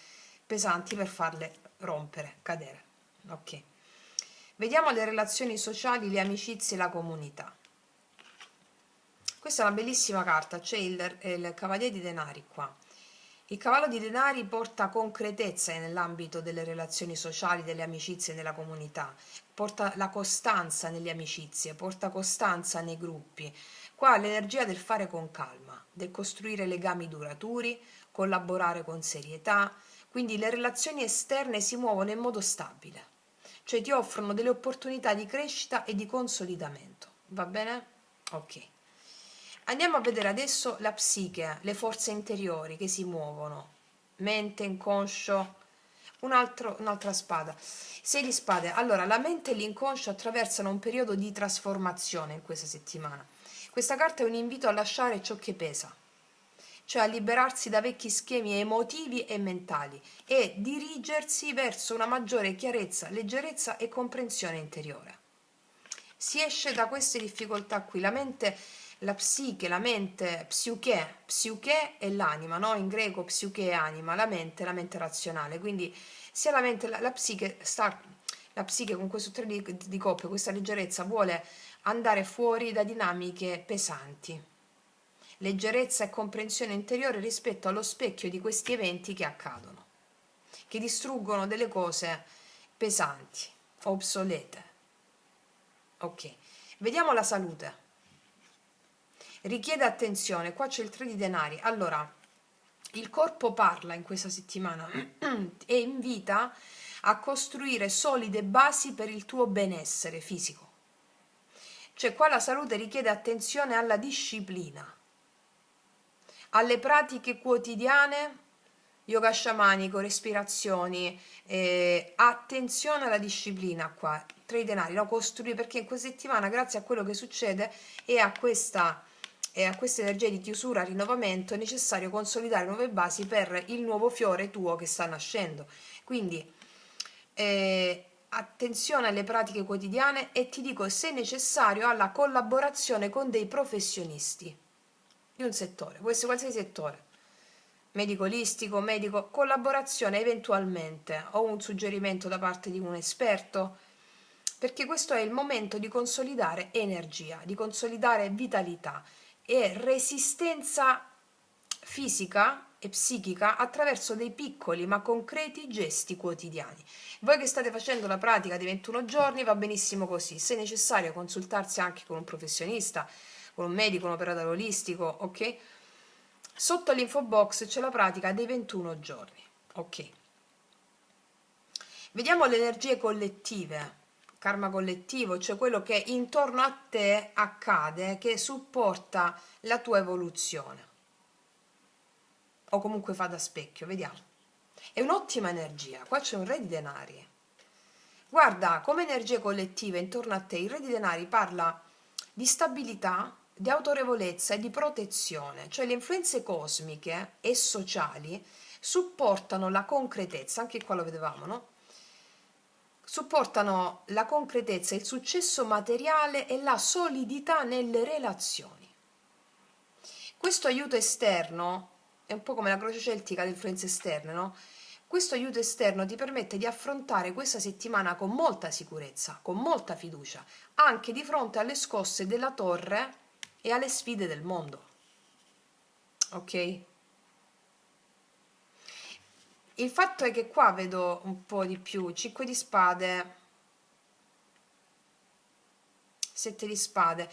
pesanti per farle rompere, cadere. Ok, vediamo le relazioni sociali, le amicizie e la comunità. Questa è una bellissima carta, c'è il Cavaliere di Denari qua. Il Cavallo di Denari porta concretezza nell'ambito delle relazioni sociali, delle amicizie nella comunità, porta la costanza nelle amicizie, porta costanza nei gruppi. Qua l'energia del fare con calma, del costruire legami duraturi, collaborare con serietà, quindi le relazioni esterne si muovono in modo stabile, cioè ti offrono delle opportunità di crescita e di consolidamento. Va bene? Ok. Andiamo a vedere adesso la psiche, le forze interiori che si muovono, mente, inconscio, un'altra spada. 6 di spade. Allora, la mente e l'inconscio attraversano un periodo di trasformazione in questa settimana. Questa carta è un invito a lasciare ciò che pesa, cioè a liberarsi da vecchi schemi emotivi e mentali e dirigersi verso una maggiore chiarezza, leggerezza e comprensione interiore. Si esce da queste difficoltà qui, la mente, la psiche, la mente, psiche è l'anima, no? In greco psiche è anima, la mente razionale, quindi sia la mente, la psiche con questo 3 di coppe, questa leggerezza vuole andare fuori da dinamiche pesanti, leggerezza e comprensione interiore rispetto allo specchio di questi eventi che accadono, che distruggono delle cose pesanti, obsolete. Ok, vediamo la salute. Richiede attenzione, qua c'è il 3 di denari. Allora, il corpo parla in questa settimana e invita a costruire solide basi per il tuo benessere fisico. Cioè qua la salute richiede attenzione alla disciplina, alle pratiche quotidiane yoga sciamanico, respirazioni, attenzione alla disciplina qua, tra i denari, no? Costruire, perché in questa settimana, grazie a quello che succede e a questa energia di chiusura, rinnovamento, è necessario consolidare nuove basi per il nuovo fiore tuo che sta nascendo. Quindi attenzione alle pratiche quotidiane e ti dico, se necessario, alla collaborazione con dei professionisti di un settore, può essere qualsiasi settore, medico olistico, medico, collaborazione eventualmente o un suggerimento da parte di un esperto, perché questo è il momento di consolidare energia, di consolidare vitalità e resistenza fisica e psichica attraverso dei piccoli ma concreti gesti quotidiani. Voi che state facendo la pratica di 21 giorni va benissimo così, se è necessario consultarsi anche con un professionista, con un medico, un operatore olistico, ok? Sotto l'info box c'è la pratica dei 21 giorni, ok? Vediamo le energie collettive, karma collettivo, cioè quello che intorno a te accade, che supporta la tua evoluzione o comunque fa da specchio, vediamo. È un'ottima energia, qua c'è un re di denari. Guarda, come energie collettive intorno a te, il re di denari parla di stabilità, di autorevolezza e di protezione, cioè le influenze cosmiche e sociali supportano la concretezza, anche qua lo vedevamo, no? Supportano la concretezza, il successo materiale e la solidità nelle relazioni. Questo aiuto esterno è un po' come la croce celtica, le influenze esterne, no? Questo aiuto esterno ti permette di affrontare questa settimana con molta sicurezza, con molta fiducia, anche di fronte alle scosse della torre e alle sfide del mondo. Ok? Il fatto è che qua vedo un po' di più 5 di spade, 7 di spade.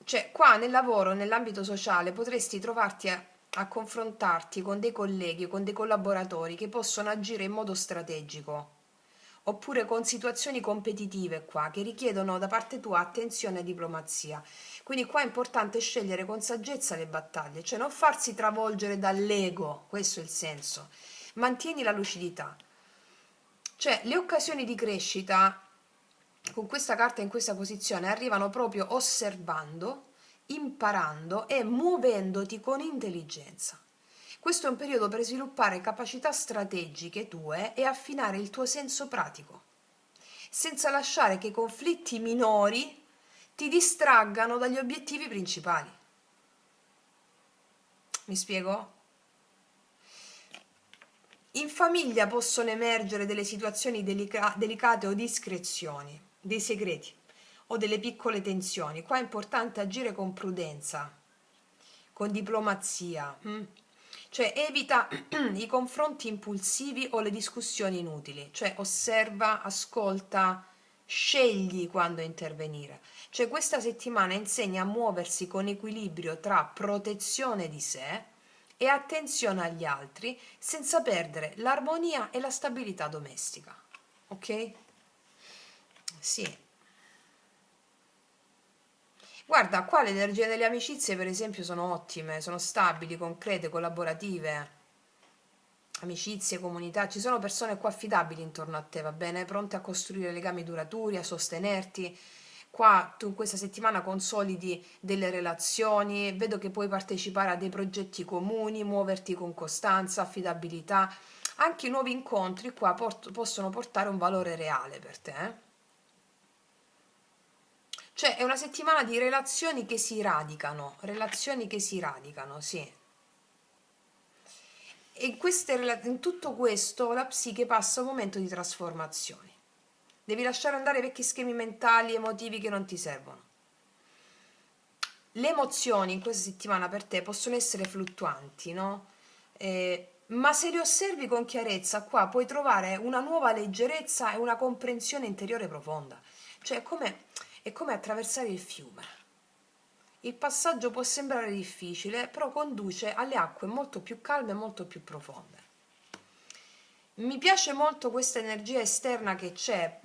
Cioè, qua nel lavoro, nell'ambito sociale, potresti trovarti a confrontarti con dei colleghi, con dei collaboratori che possono agire in modo strategico, oppure con situazioni competitive qua, che richiedono da parte tua attenzione e diplomazia. Quindi qua è importante scegliere con saggezza le battaglie, cioè non farsi travolgere dall'ego, questo è il senso. Mantieni la lucidità. Cioè, le occasioni di crescita con questa carta in questa posizione arrivano proprio osservando, imparando e muovendoti con intelligenza. Questo è un periodo per sviluppare capacità strategiche tue e affinare il tuo senso pratico, senza lasciare che i conflitti minori ti distraggano dagli obiettivi principali. Mi spiego? In famiglia possono emergere delle situazioni delicate o discrezioni, dei segreti o delle piccole tensioni. Qua è importante agire con prudenza, con diplomazia, cioè evita i confronti impulsivi o le discussioni inutili, cioè osserva, ascolta, scegli quando intervenire. Cioè questa settimana insegna a muoversi con equilibrio tra protezione di sé e attenzione agli altri senza perdere l'armonia e la stabilità domestica. Ok? Sì. Guarda, qua le energie delle amicizie, per esempio, sono ottime, sono stabili, concrete, collaborative. Amicizie, comunità, ci sono persone qua affidabili intorno a te, va bene? Pronte a costruire legami duraturi, a sostenerti. Qua tu in questa settimana consolidi delle relazioni, vedo che puoi partecipare a dei progetti comuni, muoverti con costanza, affidabilità. Anche i nuovi incontri qua possono portare un valore reale per te. Cioè è una settimana di relazioni che si radicano, sì. E in tutto questo la psiche passa un momento di trasformazione. Devi lasciare andare vecchi schemi mentali, emotivi che non ti servono. Le emozioni in questa settimana per te possono essere fluttuanti, no? Ma se le osservi con chiarezza, qua puoi trovare una nuova leggerezza e una comprensione interiore profonda. Cioè è come attraversare il fiume. Il passaggio può sembrare difficile, però conduce alle acque molto più calme e molto più profonde. Mi piace molto questa energia esterna che c'è,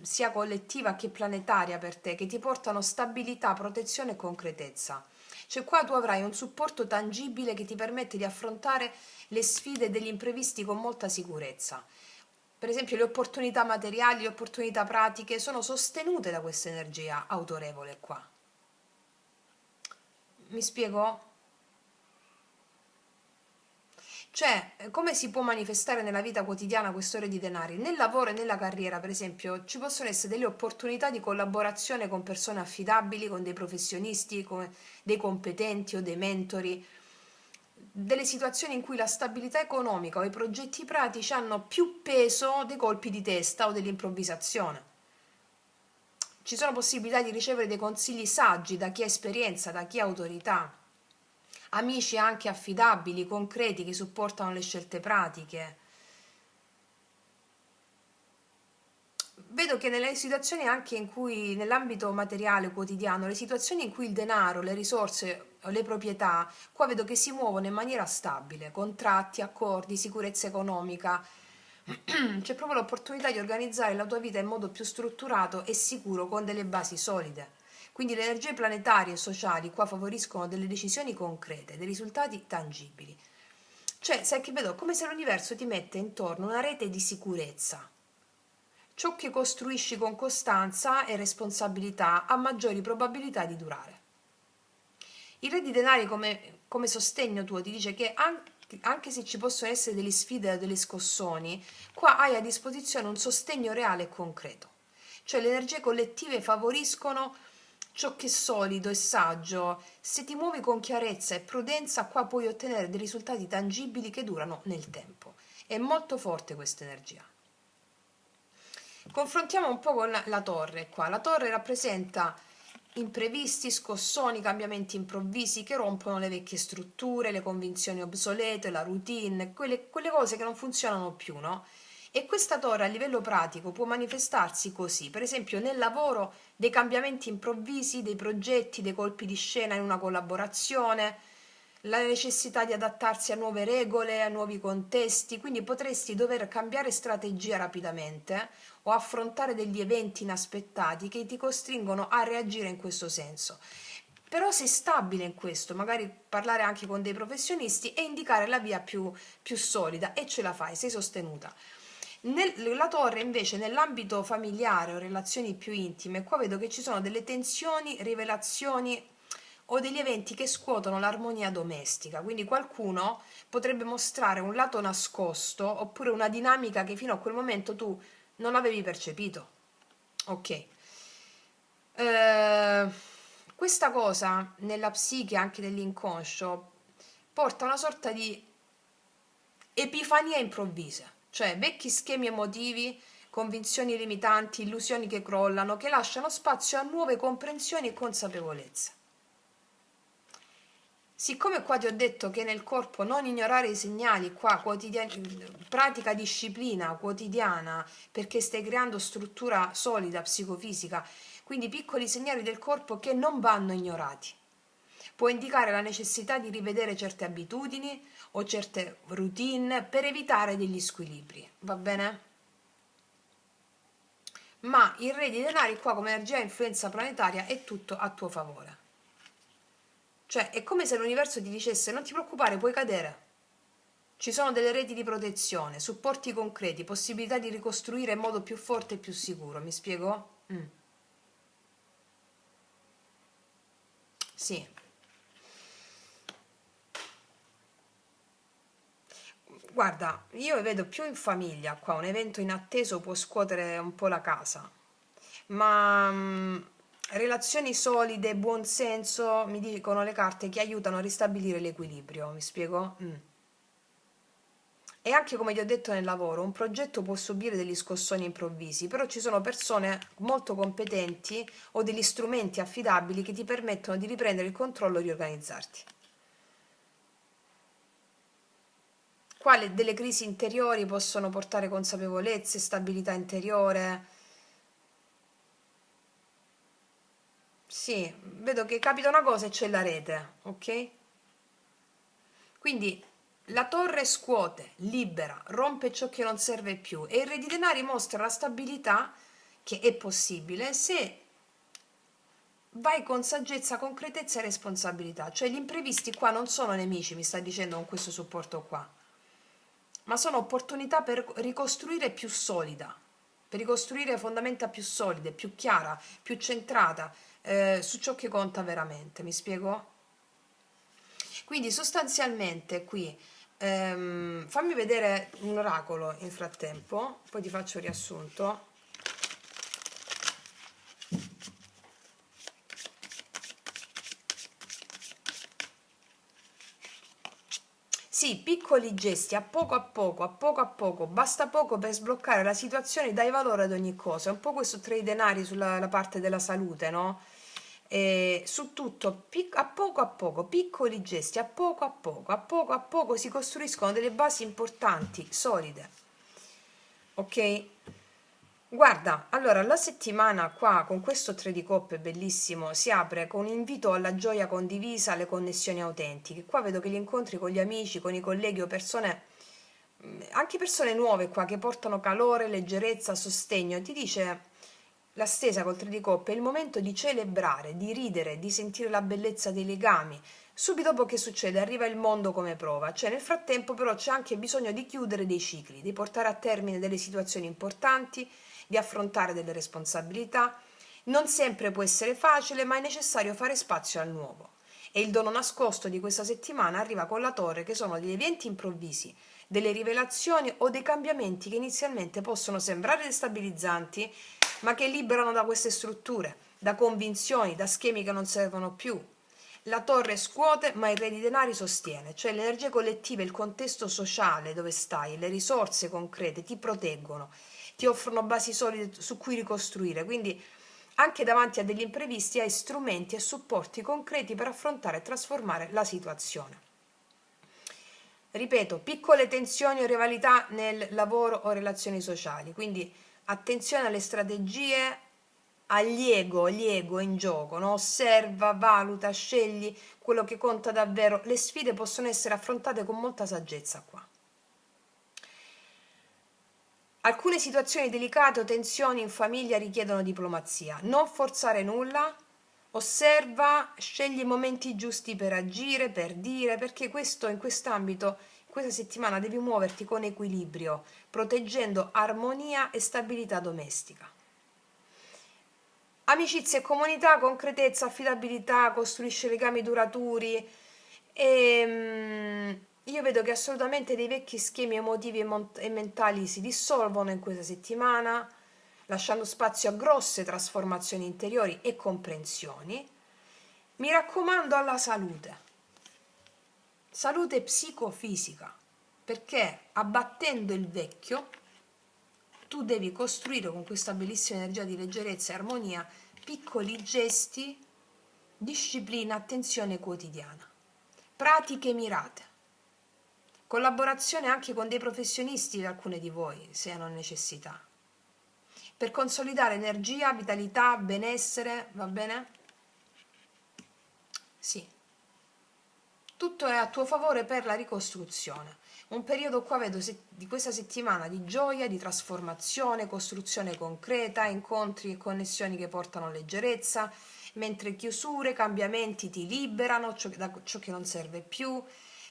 sia collettiva che planetaria per te, che ti portano stabilità, protezione e concretezza. Cioè qua tu avrai un supporto tangibile che ti permette di affrontare le sfide degli imprevisti con molta sicurezza. Per esempio le opportunità materiali, le opportunità pratiche sono sostenute da questa energia autorevole qua. Mi spiego? Cioè, come si può manifestare nella vita quotidiana questo re di denari? Nel lavoro e nella carriera, per esempio, ci possono essere delle opportunità di collaborazione con persone affidabili, con dei professionisti, con dei competenti o dei mentori, delle situazioni in cui la stabilità economica o i progetti pratici hanno più peso dei colpi di testa o dell'improvvisazione. Ci sono possibilità di ricevere dei consigli saggi da chi ha esperienza, da chi ha autorità, amici anche affidabili, concreti, che supportano le scelte pratiche. Vedo che nelle situazioni anche in cui, nell'ambito materiale quotidiano, le situazioni in cui il denaro, le risorse, le proprietà, qua vedo che si muovono in maniera stabile, contratti, accordi, sicurezza economica. C'è proprio l'opportunità di organizzare la tua vita in modo più strutturato e sicuro con delle basi solide. Quindi le energie planetarie e sociali qua favoriscono delle decisioni concrete, dei risultati tangibili. Cioè, sai che vedo? Come se l'universo ti mette intorno una rete di sicurezza. Ciò che costruisci con costanza e responsabilità ha maggiori probabilità di durare. Il re di denari come sostegno tuo ti dice che anche se ci possono essere delle sfide o delle scossoni, qua hai a disposizione un sostegno reale e concreto. Cioè le energie collettive favoriscono ciò che è solido e saggio. Se ti muovi con chiarezza e prudenza, qua puoi ottenere dei risultati tangibili che durano nel tempo. È molto forte questa energia. Confrontiamo un po' con la torre qua. La torre rappresenta imprevisti, scossoni, cambiamenti improvvisi che rompono le vecchie strutture, le convinzioni obsolete, la routine, quelle cose che non funzionano più, no? E questa torre a livello pratico può manifestarsi così, per esempio nel lavoro dei cambiamenti improvvisi, dei progetti, dei colpi di scena in una collaborazione, la necessità di adattarsi a nuove regole, a nuovi contesti, quindi potresti dover cambiare strategia rapidamente o affrontare degli eventi inaspettati che ti costringono a reagire in questo senso. Però sei stabile in questo, magari parlare anche con dei professionisti e indicare la via più solida e ce la fai, sei sostenuta. La torre invece nell'ambito familiare o relazioni più intime, qua vedo che ci sono delle tensioni, rivelazioni o degli eventi che scuotono l'armonia domestica, quindi qualcuno potrebbe mostrare un lato nascosto oppure una dinamica che fino a quel momento tu non avevi percepito. Ok. Questa cosa nella psiche anche dell'inconscio porta a una sorta di epifania improvvisa, cioè vecchi schemi emotivi, convinzioni limitanti, illusioni che crollano, che lasciano spazio a nuove comprensioni e consapevolezze. Siccome qua ti ho detto che nel corpo non ignorare i segnali, qua pratica disciplina quotidiana perché stai creando struttura solida psicofisica, quindi piccoli segnali del corpo che non vanno ignorati. Può indicare la necessità di rivedere certe abitudini o certe routine per evitare degli squilibri, va bene? Ma il re di denari qua come energia e influenza planetaria è tutto a tuo favore. Cioè è come se l'universo ti dicesse non ti preoccupare, puoi cadere. Ci sono delle reti di protezione, supporti concreti, possibilità di ricostruire in modo più forte e più sicuro. Mi spiego? Sì. Guarda, io vedo più in famiglia qua, un evento inatteso può scuotere un po' la casa, ma relazioni solide, buon senso, mi dicono le carte che aiutano a ristabilire l'equilibrio, mi spiego? E anche come ti ho detto nel lavoro, un progetto può subire degli scossoni improvvisi, però ci sono persone molto competenti o degli strumenti affidabili che ti permettono di riprendere il controllo e riorganizzarti. Qua delle crisi interiori possono portare consapevolezza e stabilità interiore. Sì, vedo che capita una cosa e c'è la rete, ok? Quindi la torre scuote, libera, rompe ciò che non serve più e il re di denari mostra la stabilità che è possibile se vai con saggezza, concretezza e responsabilità. Cioè gli imprevisti qua non sono nemici, mi sta dicendo con questo supporto qua, ma sono opportunità per ricostruire più solida, per ricostruire fondamenta più solide, più chiara, più centrata su ciò che conta veramente. Mi spiego? Quindi sostanzialmente qui fammi vedere un oracolo in frattempo, poi ti faccio il riassunto. Sì, piccoli gesti, a poco a poco, a poco a poco, basta poco per sbloccare la situazione, dai valore ad ogni cosa. È un po' questo tra i denari sulla la parte della salute, no? E su tutto, a poco, piccoli gesti, a poco a poco, a poco a poco si costruiscono delle basi importanti, solide. Ok? Guarda, allora la settimana qua con questo 3 di coppe bellissimo si apre con un invito alla gioia condivisa, alle connessioni autentiche. Qua vedo che gli incontri con gli amici, con i colleghi o persone, anche persone nuove qua che portano calore, leggerezza, sostegno. Ti dice la stesa col 3 di coppe, è il momento di celebrare, di ridere, di sentire la bellezza dei legami. Subito dopo che succede arriva il mondo come prova, cioè nel frattempo però c'è anche bisogno di chiudere dei cicli, di portare a termine delle situazioni importanti, di affrontare delle responsabilità. Non sempre può essere facile, ma è necessario fare spazio al nuovo. E il dono nascosto di questa settimana arriva con la torre, che sono degli eventi improvvisi, delle rivelazioni o dei cambiamenti che inizialmente possono sembrare destabilizzanti, ma che liberano da queste strutture, da convinzioni, da schemi che non servono più. La torre scuote, ma il re di denari sostiene, cioè le energie collettive, il contesto sociale dove stai, le risorse concrete ti proteggono, ti offrono basi solide su cui ricostruire, quindi anche davanti a degli imprevisti hai strumenti e supporti concreti per affrontare e trasformare la situazione. Ripeto, piccole tensioni o rivalità nel lavoro o relazioni sociali, quindi attenzione alle strategie, agli ego, gli ego in gioco, no? Osserva, valuta, scegli quello che conta davvero. Le sfide possono essere affrontate con molta saggezza qua. Alcune situazioni delicate o tensioni in famiglia richiedono diplomazia. Non forzare nulla, osserva, scegli i momenti giusti per agire, per dire, perché questo in quest'ambito, in questa settimana devi muoverti con equilibrio, proteggendo armonia e stabilità domestica. Amicizia e comunità, concretezza, affidabilità, costruisce legami duraturi e io vedo che assolutamente dei vecchi schemi emotivi e mentali si dissolvono in questa settimana, lasciando spazio a grosse trasformazioni interiori e comprensioni. Mi raccomando alla salute psicofisica, perché abbattendo il vecchio tu devi costruire con questa bellissima energia di leggerezza e armonia piccoli gesti, disciplina, attenzione quotidiana, pratiche mirate, collaborazione anche con dei professionisti di alcune di voi, se hanno necessità, per consolidare energia, vitalità, benessere, va bene? Sì. Tutto è a tuo favore per la ricostruzione. Un periodo qua vedo di questa settimana di gioia, di trasformazione, costruzione concreta, incontri e connessioni che portano leggerezza, mentre chiusure, cambiamenti ti liberano da ciò che non serve più.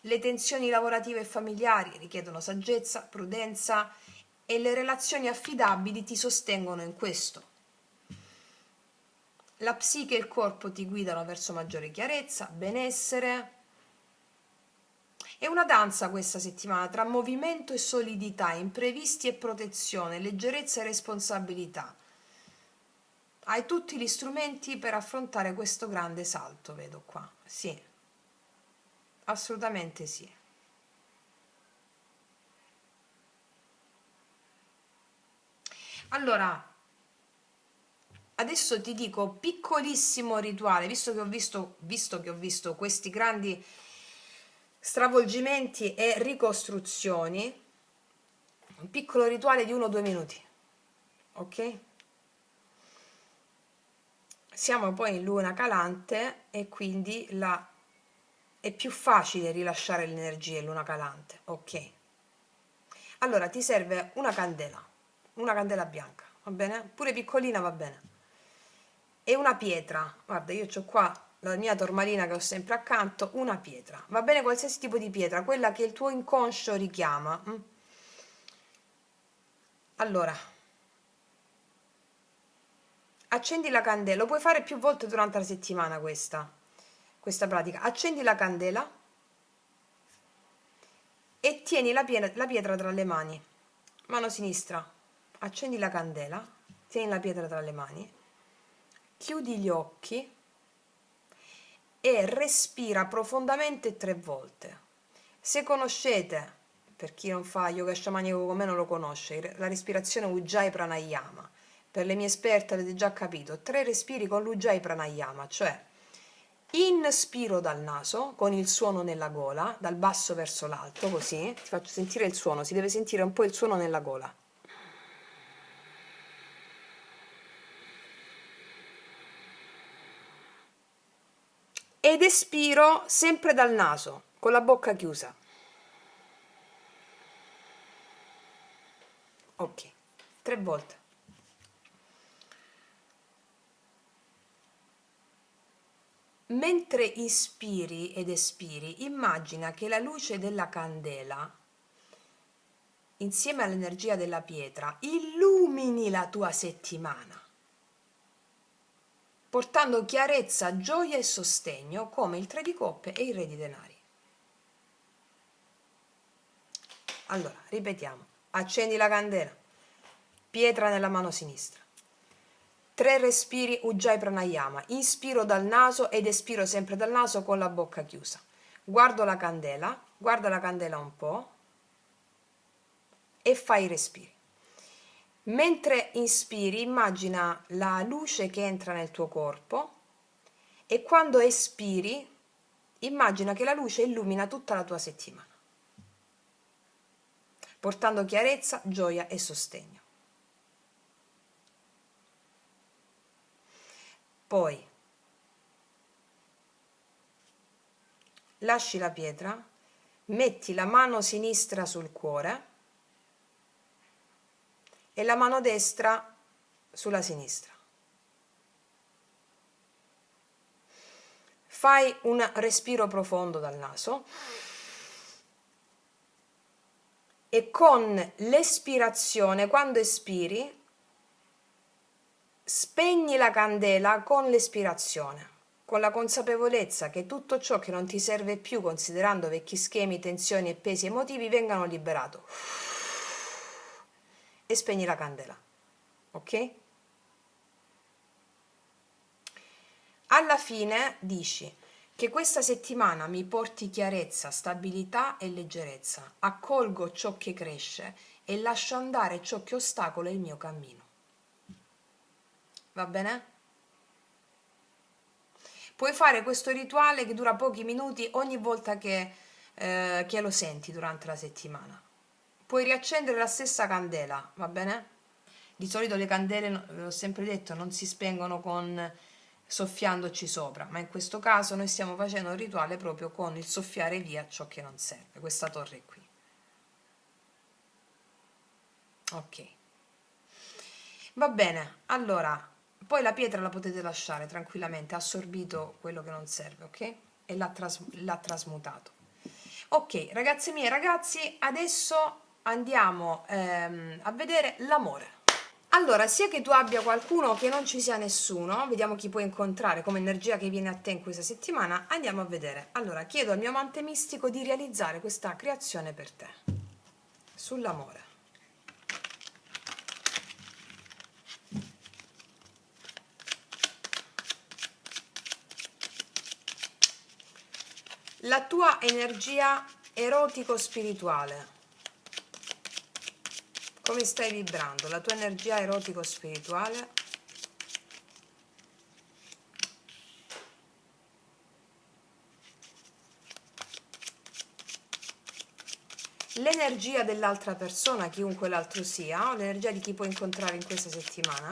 Le tensioni lavorative e familiari richiedono saggezza, prudenza e le relazioni affidabili ti sostengono in questo. La psiche e il corpo ti guidano verso maggiore chiarezza, benessere. È una danza questa settimana tra movimento e solidità, imprevisti e protezione, leggerezza e responsabilità. Hai tutti gli strumenti per affrontare questo grande salto, vedo qua. Sì, assolutamente sì. Allora, adesso ti dico piccolissimo rituale, visto che ho visto questi grandi stravolgimenti e ricostruzioni, un piccolo rituale di 1 o 2 minuti, ok? Siamo poi in luna calante e quindi è più facile rilasciare l'energia in luna calante, ok? Allora ti serve una candela bianca, va bene? Pure piccolina va bene. e una pietra. Guarda, io ho qua la mia tormalina che ho sempre accanto, una pietra. Va bene qualsiasi tipo di pietra, quella che il tuo inconscio richiama. Allora, accendi la candela, lo puoi fare più volte durante la settimana questa pratica. Accendi la candela e tieni la pietra tra le mani. Mano sinistra, accendi la candela, tieni la pietra tra le mani, chiudi gli occhi e respira profondamente 3 volte. Se conoscete, per chi non fa yoga sciamanico come me non lo conosce, la respirazione Ujjayi Pranayama, per le mie esperte avete già capito, 3 respiri con l'Ujjayi Pranayama, cioè inspiro dal naso con il suono nella gola, dal basso verso l'alto, così, ti faccio sentire il suono, si deve sentire un po' il suono nella gola. Ed espiro sempre dal naso, con la bocca chiusa. Ok, 3 volte. Mentre ispiri ed espiri, immagina che la luce della candela, insieme all'energia della pietra, illumini la tua settimana, portando chiarezza, gioia e sostegno come il 3 di coppe e il re di denari. Allora, ripetiamo. Accendi la candela, pietra nella mano sinistra. 3 respiri Ujjayi Pranayama, inspiro dal naso ed espiro sempre dal naso con la bocca chiusa. Guarda la candela un po' e fai i respiri. Mentre inspiri, immagina la luce che entra nel tuo corpo e quando espiri, immagina che la luce illumina tutta la tua settimana, portando chiarezza, gioia e sostegno. Poi lasci la pietra, metti la mano sinistra sul cuore e la mano destra sulla sinistra. Fai un respiro profondo dal naso e con l'espirazione, quando espiri, spegni la candela con l'espirazione, con la consapevolezza che tutto ciò che non ti serve più, considerando vecchi schemi, tensioni e pesi emotivi, vengano liberati. E spegni la candela, ok? Alla fine dici che questa settimana mi porti chiarezza, stabilità e leggerezza, accolgo ciò che cresce e lascio andare ciò che ostacola il mio cammino. Va bene? Puoi fare questo rituale che dura pochi minuti ogni volta che lo senti durante la settimana. Puoi riaccendere la stessa candela, va bene? Di solito le candele, l'ho sempre detto, non si spengono con soffiandoci sopra, ma in questo caso noi stiamo facendo un rituale proprio con il soffiare via ciò che non serve, questa torre qui. Ok. Va bene, allora, poi la pietra la potete lasciare tranquillamente, ha assorbito quello che non serve, ok? E l'ha trasmutato. Ok, ragazze mie, ragazzi, adesso andiamo a vedere l'amore. Allora, sia che tu abbia qualcuno o che non ci sia nessuno, vediamo chi puoi incontrare come energia che viene a te in questa settimana, andiamo a vedere. Allora, chiedo al mio amante mistico di realizzare questa creazione per te, sull'amore. La tua energia erotico-spirituale. Come stai vibrando? La tua energia erotico-spirituale. L'energia dell'altra persona, chiunque l'altro sia, o l'energia di chi puoi incontrare in questa settimana.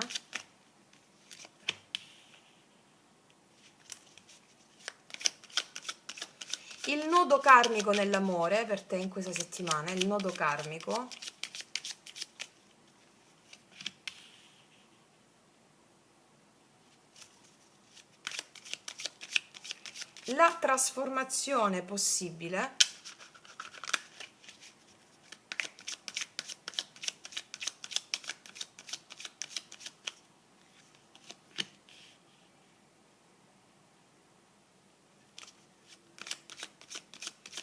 Il nodo karmico nell'amore per te in questa settimana, il nodo karmico. la trasformazione possibile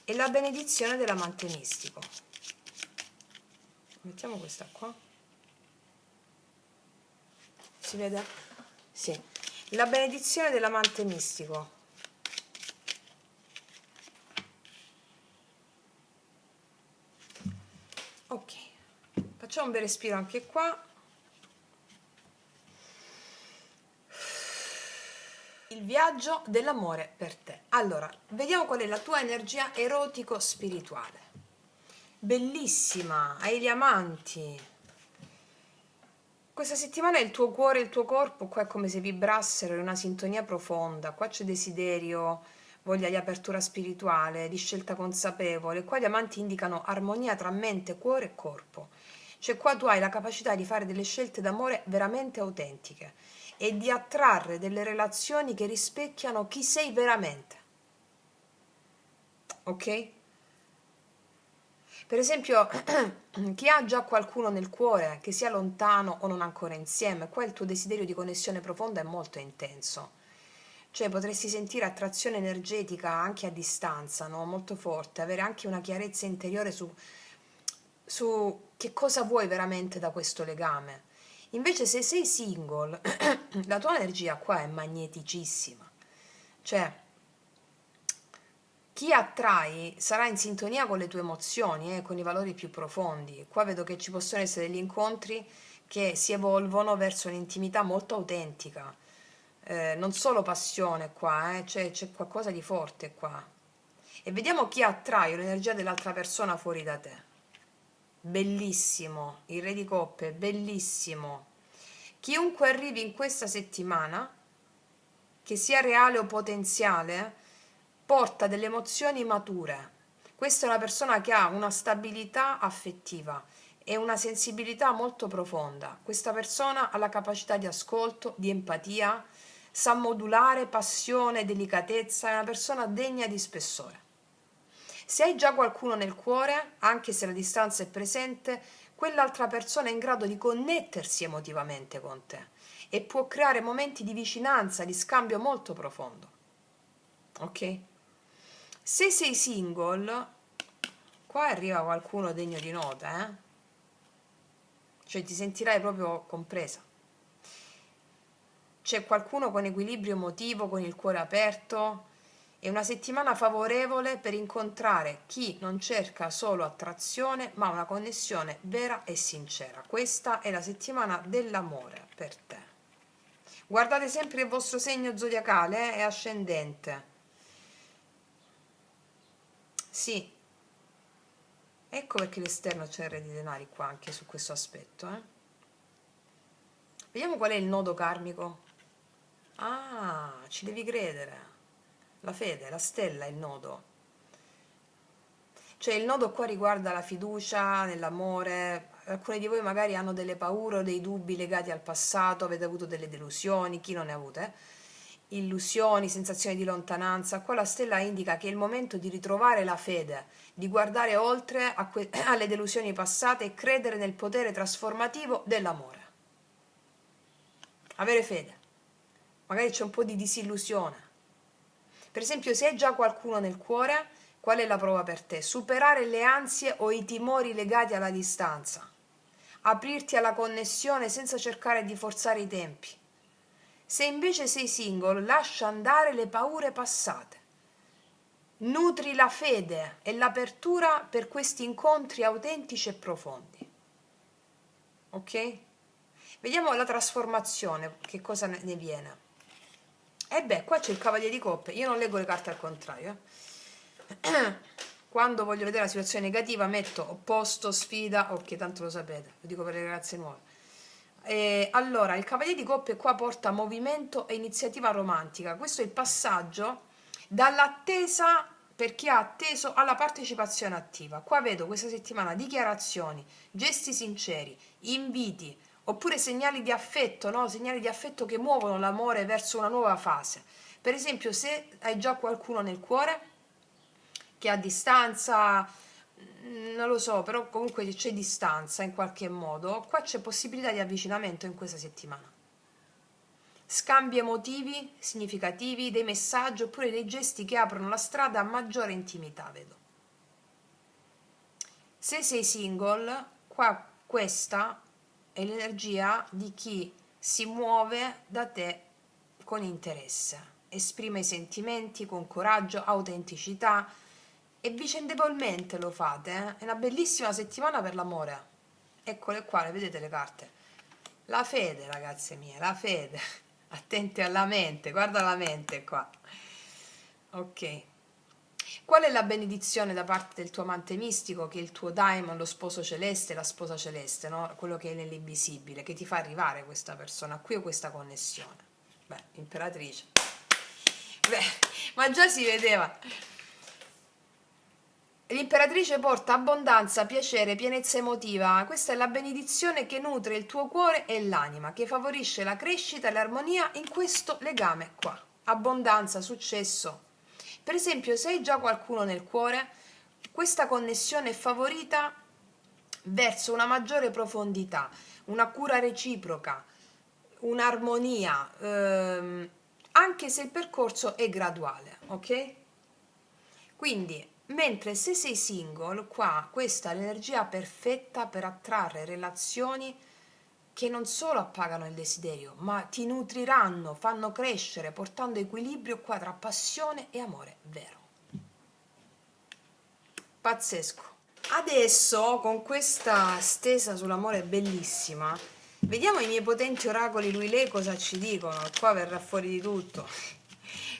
e la benedizione dell'amante mistico. Mettiamo questa qua. Si vede? Sì. La benedizione dell'amante mistico. Ok. Facciamo un bel respiro anche qua. Il viaggio dell'amore per te. Allora, vediamo qual è la tua energia erotico-spirituale. Bellissima, hai gli amanti. Questa settimana il tuo cuore e il tuo corpo qua è come se vibrassero in una sintonia profonda. Qua c'è desiderio, voglia di apertura spirituale, di scelta consapevole. Qua gli amanti indicano armonia tra mente, cuore e corpo. Cioè qua tu hai la capacità di fare delle scelte d'amore veramente autentiche e di attrarre delle relazioni che rispecchiano chi sei veramente. Ok? Per esempio, chi ha già qualcuno nel cuore, che sia lontano o non ancora insieme, qua il tuo desiderio di connessione profonda è molto intenso. Cioè potresti sentire attrazione energetica anche a distanza, no? Molto forte, avere anche una chiarezza interiore su che cosa vuoi veramente da questo legame. Invece se sei single, la tua energia qua è magneticissima. Cioè, chi attrai sarà in sintonia con le tue emozioni, con i valori più profondi. Qua vedo che ci possono essere degli incontri che si evolvono verso un'intimità molto autentica. Non solo passione qua, c'è qualcosa di forte qua. E vediamo chi attrae l'energia dell'altra persona fuori da te. Bellissimo, il Re di Coppe, bellissimo. Chiunque arrivi in questa settimana, che sia reale o potenziale, porta delle emozioni mature. Questa è una persona che ha una stabilità affettiva e una sensibilità molto profonda. Questa persona ha la capacità di ascolto, di empatia, sa modulare passione, delicatezza, è una persona degna di spessore. Se hai già qualcuno nel cuore, anche se la distanza è presente, quell'altra persona è in grado di connettersi emotivamente con te e può creare momenti di vicinanza, di scambio molto profondo. Ok? Se sei single, qua arriva qualcuno degno di nota, eh? Cioè ti sentirai proprio compresa. C'è qualcuno con equilibrio emotivo, con il cuore aperto. È una settimana favorevole per incontrare chi non cerca solo attrazione, ma una connessione vera e sincera. Questa è la settimana dell'amore per te. Guardate sempre il vostro segno zodiacale, è ascendente. Sì, ecco perché l'esterno c'è il re di denari qua anche su questo aspetto. Vediamo qual è il nodo karmico. Ah, ci devi credere. La fede, la stella è il nodo. Cioè il nodo qua riguarda la fiducia nell'amore. Alcuni di voi magari hanno delle paure o dei dubbi legati al passato, avete avuto delle delusioni, chi non ne ha avute? Illusioni, sensazioni di lontananza. Qua la stella indica che è il momento di ritrovare la fede, di guardare oltre alle delusioni passate e credere nel potere trasformativo dell'amore. Avere fede. Magari c'è un po' di disillusione. Per esempio, se hai già qualcuno nel cuore, qual è la prova per te? Superare le ansie o i timori legati alla distanza. Aprirti alla connessione senza cercare di forzare i tempi. Se invece sei single, lascia andare le paure passate. Nutri la fede e l'apertura per questi incontri autentici e profondi. Ok? Vediamo la trasformazione, che cosa ne viene. E beh, qua c'è il Cavaliere di Coppe. Io non leggo le carte al contrario. Quando voglio vedere la situazione negativa metto opposto, sfida, ok, tanto lo sapete, lo dico per le ragazze nuove. Allora, il Cavaliere di Coppe qua porta movimento e iniziativa romantica. Questo è il passaggio dall'attesa per chi ha atteso alla partecipazione attiva. Qua vedo questa settimana dichiarazioni, gesti sinceri, inviti, oppure segnali di affetto, no? Segnali di affetto che muovono l'amore verso una nuova fase. Per esempio, se hai già qualcuno nel cuore che a distanza, non lo so, però comunque c'è distanza in qualche modo, qua c'è possibilità di avvicinamento in questa settimana. Scambi emotivi significativi, dei messaggi oppure dei gesti che aprono la strada a maggiore intimità, vedo. Se sei single, qua questa è l'energia di chi si muove da te con interesse, esprime i sentimenti con coraggio, autenticità e vicendevolmente lo fate. È una bellissima settimana per l'amore. Eccole qua, le vedete le carte? La fede, ragazze mie, la fede. Attenti alla mente, guarda la mente qua. Ok. Qual è la benedizione da parte del tuo amante mistico, che è il tuo daimon, lo sposo celeste, la sposa celeste, no? Quello che è nell'invisibile, che ti fa arrivare questa persona qui o questa connessione? Beh, imperatrice. Beh, ma già si vedeva. L'imperatrice porta abbondanza, piacere, pienezza emotiva. Questa è la benedizione che nutre il tuo cuore e l'anima, che favorisce la crescita e l'armonia in questo legame qua. Abbondanza, successo. Per esempio, se hai già qualcuno nel cuore, questa connessione è favorita verso una maggiore profondità, una cura reciproca, un'armonia, anche se il percorso è graduale, ok? Quindi, mentre se sei single, qua questa è l'energia perfetta per attrarre relazioni che non solo appagano il desiderio, ma ti nutriranno, fanno crescere, portando equilibrio qua tra passione e amore vero. Pazzesco. Adesso, con questa stesa sull'amore bellissima, vediamo i miei potenti oracoli lui lei cosa ci dicono. Qua verrà fuori di tutto.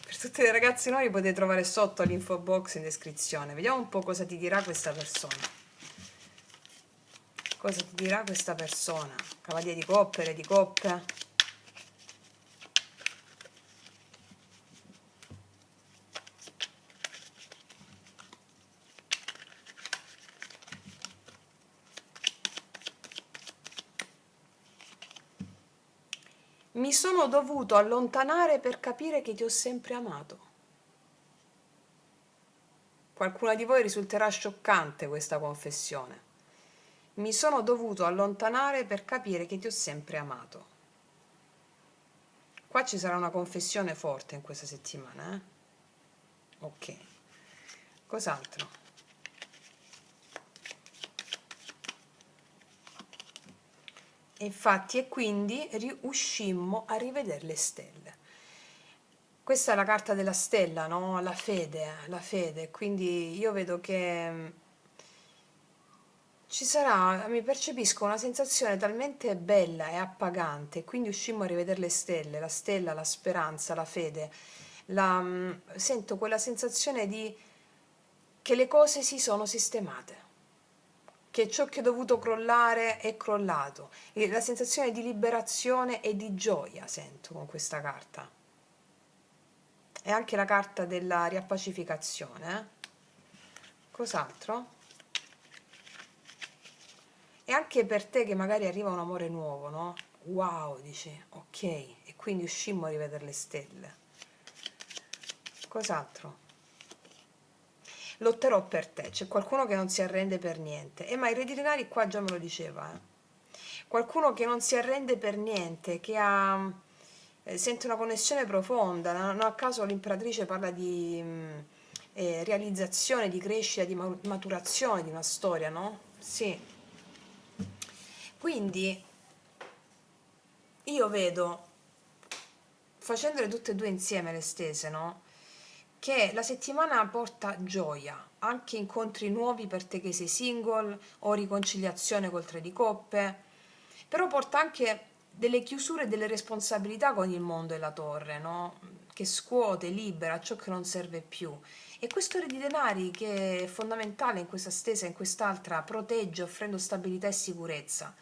Per tutte le ragazze nuove potete trovare sotto l'info box in descrizione. Vediamo un po' cosa ti dirà questa persona. Cosa ti dirà questa persona? Cavaliere di coppe, re di coppe. Mi sono dovuto allontanare per capire che ti ho sempre amato. Qualcuna di voi risulterà scioccante questa confessione. Mi sono dovuto allontanare per capire che ti ho sempre amato. Qua ci sarà una confessione forte in questa settimana, eh? Ok. Cos'altro? Infatti, e quindi riuscimmo a rivedere le stelle. Questa è la carta della stella, no? La fede. Quindi io vedo che ci sarà, mi percepisco una sensazione talmente bella e appagante, quindi uscimmo a rivedere le stelle, la stella, la speranza, la fede. Sento quella sensazione di che le cose si sono sistemate, che ciò che è dovuto crollare è crollato. E la sensazione di liberazione e di gioia sento con questa carta. È anche la carta della riappacificazione. Cos'altro? E anche per te che magari arriva un amore nuovo, no? Wow, dici, ok, e quindi uscimmo a rivedere le stelle. Cos'altro? Lotterò per te, c'è qualcuno che non si arrende per niente. Ma i re di denari qua già me lo diceva, Qualcuno che non si arrende per niente, che ha, sente una connessione profonda. Non a caso l'imperatrice parla di realizzazione, di crescita, di maturazione di una storia, no? Sì. Quindi io vedo, facendole tutte e due insieme le stese, no? Che la settimana porta gioia, anche incontri nuovi per te che sei single o riconciliazione col tre di coppe, però porta anche delle chiusure e delle responsabilità con il mondo e la torre, no? Che scuote, libera ciò che non serve più. E questo re di denari che è fondamentale in questa stesa e in quest'altra, protegge offrendo stabilità e sicurezza.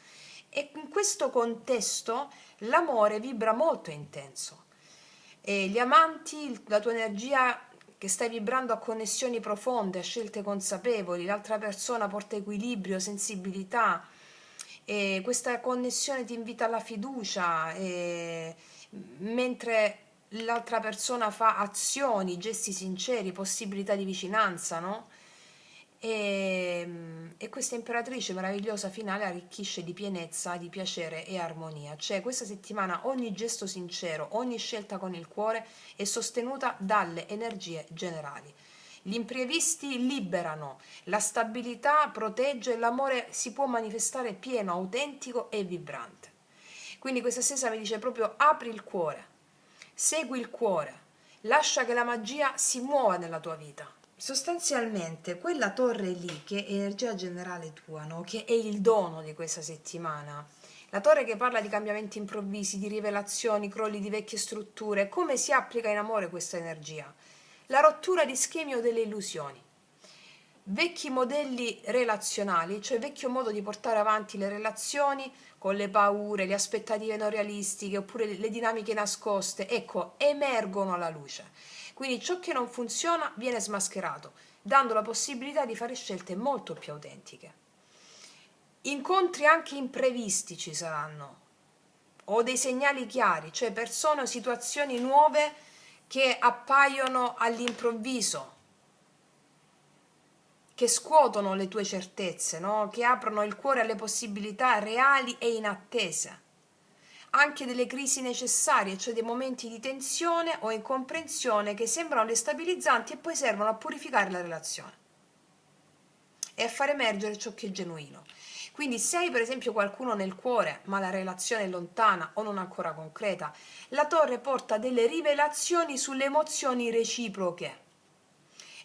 E in questo contesto l'amore vibra molto intenso. E gli amanti, la tua energia che stai vibrando a connessioni profonde, a scelte consapevoli, l'altra persona porta equilibrio, sensibilità, e questa connessione ti invita alla fiducia, mentre l'altra persona fa azioni, gesti sinceri, possibilità di vicinanza, no? E questa imperatrice meravigliosa finale arricchisce di pienezza, di piacere e armonia. Cioè, questa settimana ogni gesto sincero, ogni scelta con il cuore è sostenuta dalle energie generali. Gli imprevisti liberano, la stabilità protegge, l'amore si può manifestare pieno, autentico e vibrante. Quindi questa stessa mi dice proprio apri il cuore, segui il cuore, lascia che la magia si muova nella tua vita. Sostanzialmente quella torre lì, che è energia generale tua, no? Che è il dono di questa settimana, la torre che parla di cambiamenti improvvisi, di rivelazioni, crolli di vecchie strutture, come si applica in amore questa energia? La rottura di schemi o delle illusioni, vecchi modelli relazionali, cioè vecchio modo di portare avanti le relazioni con le paure, le aspettative non realistiche oppure le dinamiche nascoste, ecco, emergono alla luce. Quindi ciò che non funziona viene smascherato, dando la possibilità di fare scelte molto più autentiche. Incontri anche imprevisti ci saranno, o dei segnali chiari, cioè persone o situazioni nuove che appaiono all'improvviso, che scuotono le tue certezze, no? Che aprono il cuore alle possibilità reali e inattese. Anche delle crisi necessarie, cioè dei momenti di tensione o incomprensione che sembrano destabilizzanti e poi servono a purificare la relazione e a far emergere ciò che è genuino. Quindi se hai per esempio qualcuno nel cuore, ma la relazione è lontana o non ancora concreta, la torre porta delle rivelazioni sulle emozioni reciproche,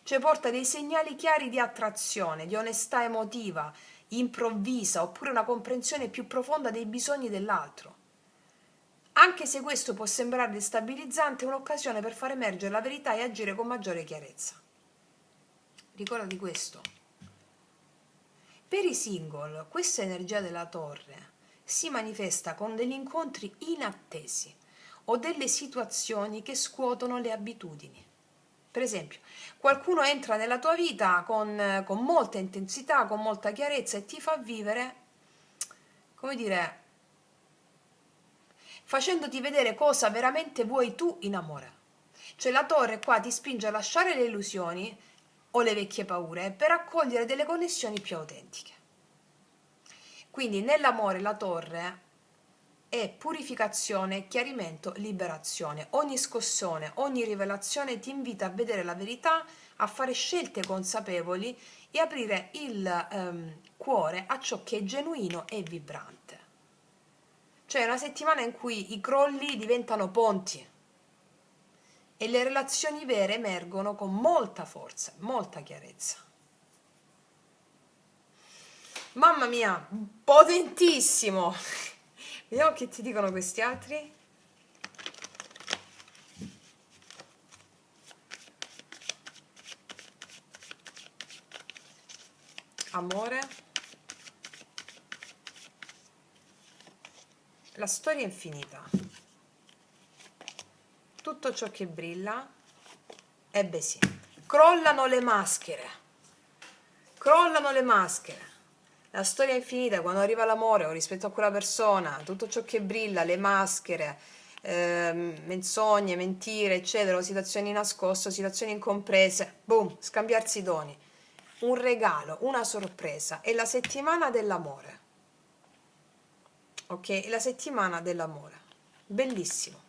cioè porta dei segnali chiari di attrazione, di onestà emotiva, improvvisa, oppure una comprensione più profonda dei bisogni dell'altro. Anche se questo può sembrare destabilizzante, è un'occasione per far emergere la verità e agire con maggiore chiarezza. Ricordati questo. Per i single, questa energia della torre si manifesta con degli incontri inattesi o delle situazioni che scuotono le abitudini. Per esempio, qualcuno entra nella tua vita con molta intensità, con molta chiarezza e ti fa vivere, come dire, facendoti vedere cosa veramente vuoi tu in amore. Cioè la torre qua ti spinge a lasciare le illusioni o le vecchie paure per accogliere delle connessioni più autentiche. Quindi nell'amore la torre è purificazione, chiarimento, liberazione. Ogni scossone, ogni rivelazione ti invita a vedere la verità, a fare scelte consapevoli e aprire il cuore a ciò che è genuino e vibrante. Cioè è una settimana in cui i crolli diventano ponti e le relazioni vere emergono con molta forza, molta chiarezza. Mamma mia, potentissimo! Vediamo che ti dicono questi altri. Amore. La storia è infinita. Tutto ciò che brilla, ebbe sì. Crollano le maschere. Crollano le maschere. La storia è infinita, quando arriva l'amore o rispetto a quella persona, tutto ciò che brilla, le maschere, menzogne, mentire, eccetera, situazioni nascoste, situazioni incomprese, boom, scambiarsi i doni. Un regalo, una sorpresa. È la settimana dell'amore. Ok? È la settimana dell'amore. Bellissimo.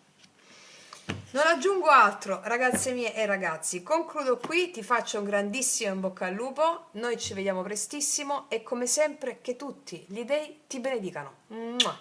Non aggiungo altro, ragazze mie e ragazzi, concludo qui, ti faccio un grandissimo in bocca al lupo, noi ci vediamo prestissimo e come sempre che tutti gli dei ti benedicano. Mua.